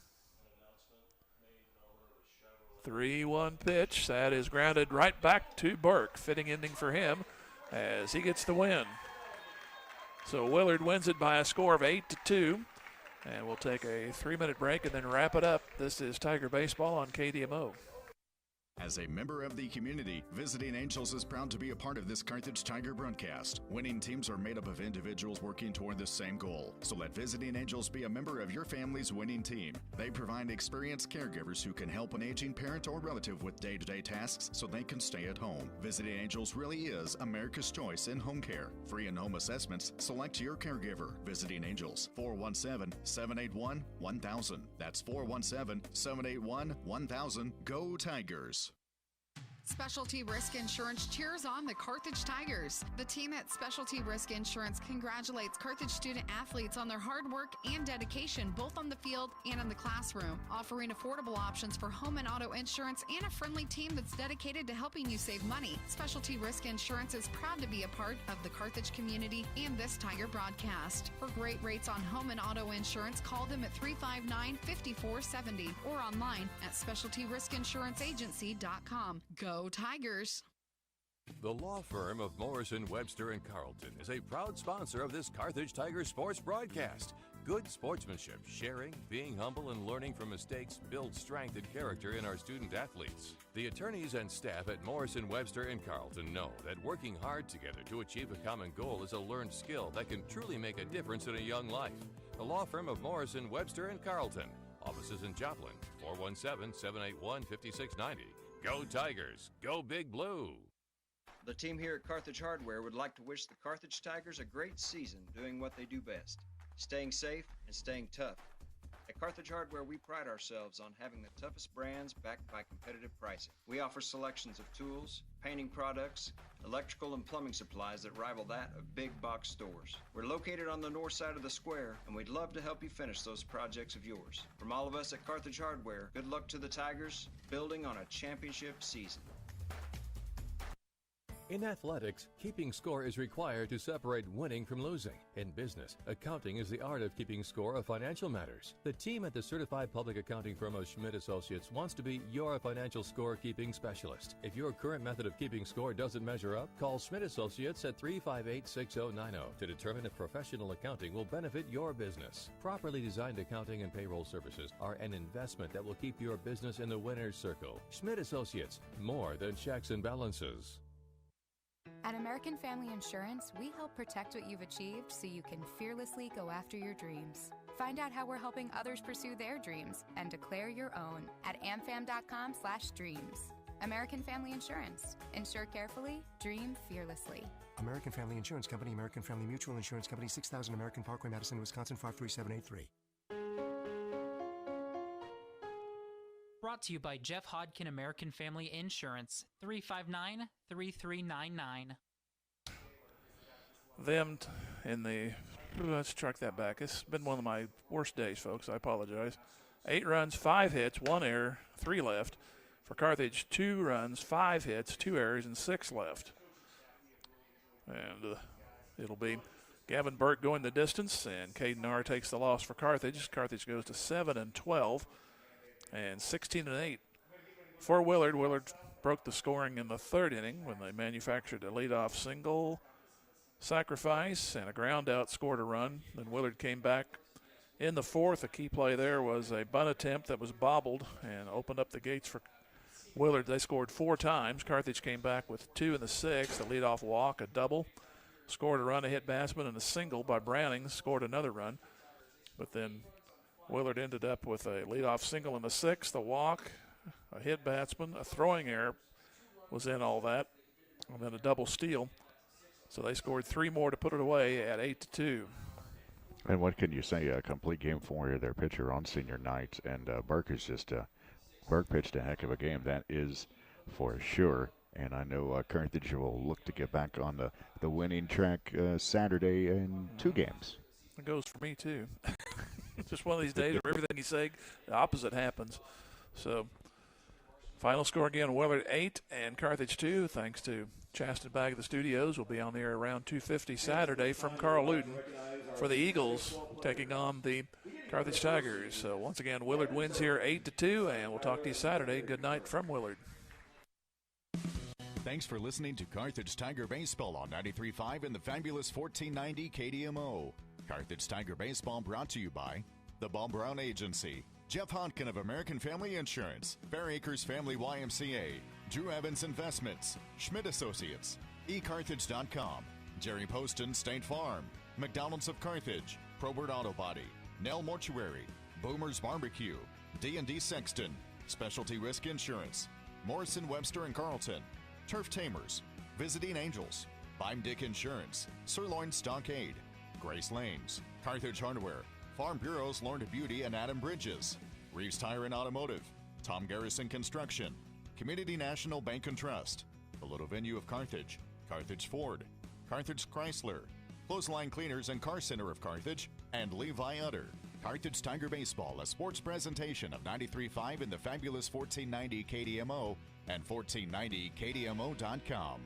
3-1 pitch. That is grounded right back to Burke. Fitting ending for him as he gets the win. So Willard wins it by a score of 8-2. And we'll take a 3-minute break and then wrap it up. This is Tiger Baseball on KDMO. As a member of the community, Visiting Angels is proud to be a part of this Carthage Tiger broadcast. Winning teams are made up of individuals working toward the same goal. So let Visiting Angels be a member of your family's winning team. They provide experienced caregivers who can help an aging parent or relative with day-to-day tasks so they can stay at home. Visiting Angels really is America's choice in home care. Free in-home assessments. Select your caregiver. Visiting Angels, 417-781-1000. That's 417-781-1000. Go Tigers. Specialty Risk Insurance cheers on the Carthage Tigers. The team at Specialty Risk Insurance congratulates Carthage student athletes on their hard work and dedication, both on the field and in the classroom, offering affordable options for home and auto insurance and a friendly team that's dedicated to helping you save money. Specialty Risk Insurance is proud to be a part of the Carthage community and this Tiger broadcast. For great rates on home and auto insurance, call them at 359-5470 or online at specialtyriskinsuranceagency.com. Go Tigers! The law firm of Morrison, Webster & Carlton is a proud sponsor of this Carthage Tiger sports broadcast. Good sportsmanship, sharing, being humble, and learning from mistakes build strength and character in our student athletes. The attorneys and staff at Morrison, Webster & Carlton know that working hard together to achieve a common goal is a learned skill that can truly make a difference in a young life. The law firm of Morrison, Webster & Carlton. Offices in Joplin, 417-781-5690. Go Tigers! Go Big Blue! The team here at Carthage Hardware would like to wish the Carthage Tigers a great season doing what they do best, staying safe and staying tough. At Carthage Hardware, we pride ourselves on having the toughest brands backed by competitive pricing. We offer selections of tools, painting products, electrical and plumbing supplies that rival that of big box stores. We're located on the north side of the square, and we'd love to help you finish those projects of yours. From all of us at Carthage Hardware, good luck to the Tigers, building on a championship season. In athletics, keeping score is required to separate winning from losing. In business, accounting is the art of keeping score of financial matters. The team at the certified public accounting firm of Schmidt Associates wants to be your financial scorekeeping specialist. If your current method of keeping score doesn't measure up, call Schmidt Associates at 358-6090 to determine if professional accounting will benefit your business. Properly designed accounting and payroll services are an investment that will keep your business in the winner's circle. Schmidt Associates, more than checks and balances. At American Family Insurance, we help protect what you've achieved so you can fearlessly go after your dreams. Find out how we're helping others pursue their dreams and declare your own at amfam.com/dreams. American Family Insurance. Insure carefully, dream fearlessly. American Family Insurance Company, American Family Mutual Insurance Company, 6000 American Parkway, Madison, Wisconsin, 53783. Brought to you by Jeff Hodkin American Family Insurance, 359-3399. Let's track that back. It's been one of my worst days, folks. I apologize. 8 runs, 5 hits, 1 error, 3 left. For Carthage, 2 runs, 5 hits, 2 errors, and 6 left. And it'll be Gavin Burke going the distance, and Caden Arr takes the loss for Carthage. Carthage goes to 7-12. And 16-8 for Willard. Willard broke the scoring in the 3rd inning when they manufactured a leadoff single, sacrifice, and a ground out, scored a run. Then Willard came back in the 4th. A key play there was a bunt attempt that was bobbled and opened up the gates for Willard. They scored 4 times. Carthage came back with 2 in the 6th, a leadoff walk, a double, scored a run, a hit batsman, and a single by Browning, scored another run. But then Willard ended up with a leadoff single in the 6th, a walk, a hit batsman, a throwing error was in all that, and then a double steal. So they scored 3 more to put it away at 8-2. And what can you say? A complete game for their pitcher on senior night, and Burke is just Burke pitched a heck of a game. That is for sure. And I know Carthage will look to get back on the winning track Saturday in 2 games. It goes for me too. Just one of these days where everything you say, the opposite happens. So, final score again: Willard 8 and Carthage 2. Thanks to Chasten Bag of the Studios. We'll be on the air around 2:50 Saturday from Carl Luden for the Eagles taking on the Carthage Tigers. So once again, Willard wins here 8-2, and we'll talk to you Saturday. Good night from Willard. Thanks for listening to Carthage Tiger Baseball on 93.5 and the fabulous 1490 KDMO. Carthage Tiger Baseball brought to you by the Bob Brown Agency, Jeff Hodkin of American Family Insurance, Fair Acres Family YMCA, Drew Evans Investments, Schmidt Associates, eCarthage.com, Jerry Poston State Farm, McDonald's of Carthage, Probert Auto Body, Nell Mortuary, Boomer's Barbecue, D&D Sexton, Specialty Risk Insurance, Morrison Webster and Carlton, Turf Tamers, Visiting Angels, Bime Dick Insurance, Sirloin Stockade, Grace Lanes, Carthage Hardware, Farm Bureaus Lorna Beauty and Adam Bridges, Reeves Tire and Automotive, Tom Garrison Construction, Community National Bank and Trust, the Little Venue of Carthage, Carthage Ford, Carthage Chrysler, Clothesline Cleaners and Car Center of Carthage, and Levi Utter. Carthage Tiger Baseball, a sports presentation of 93.5 in the fabulous 1490 KDMO and 1490KDMO.com.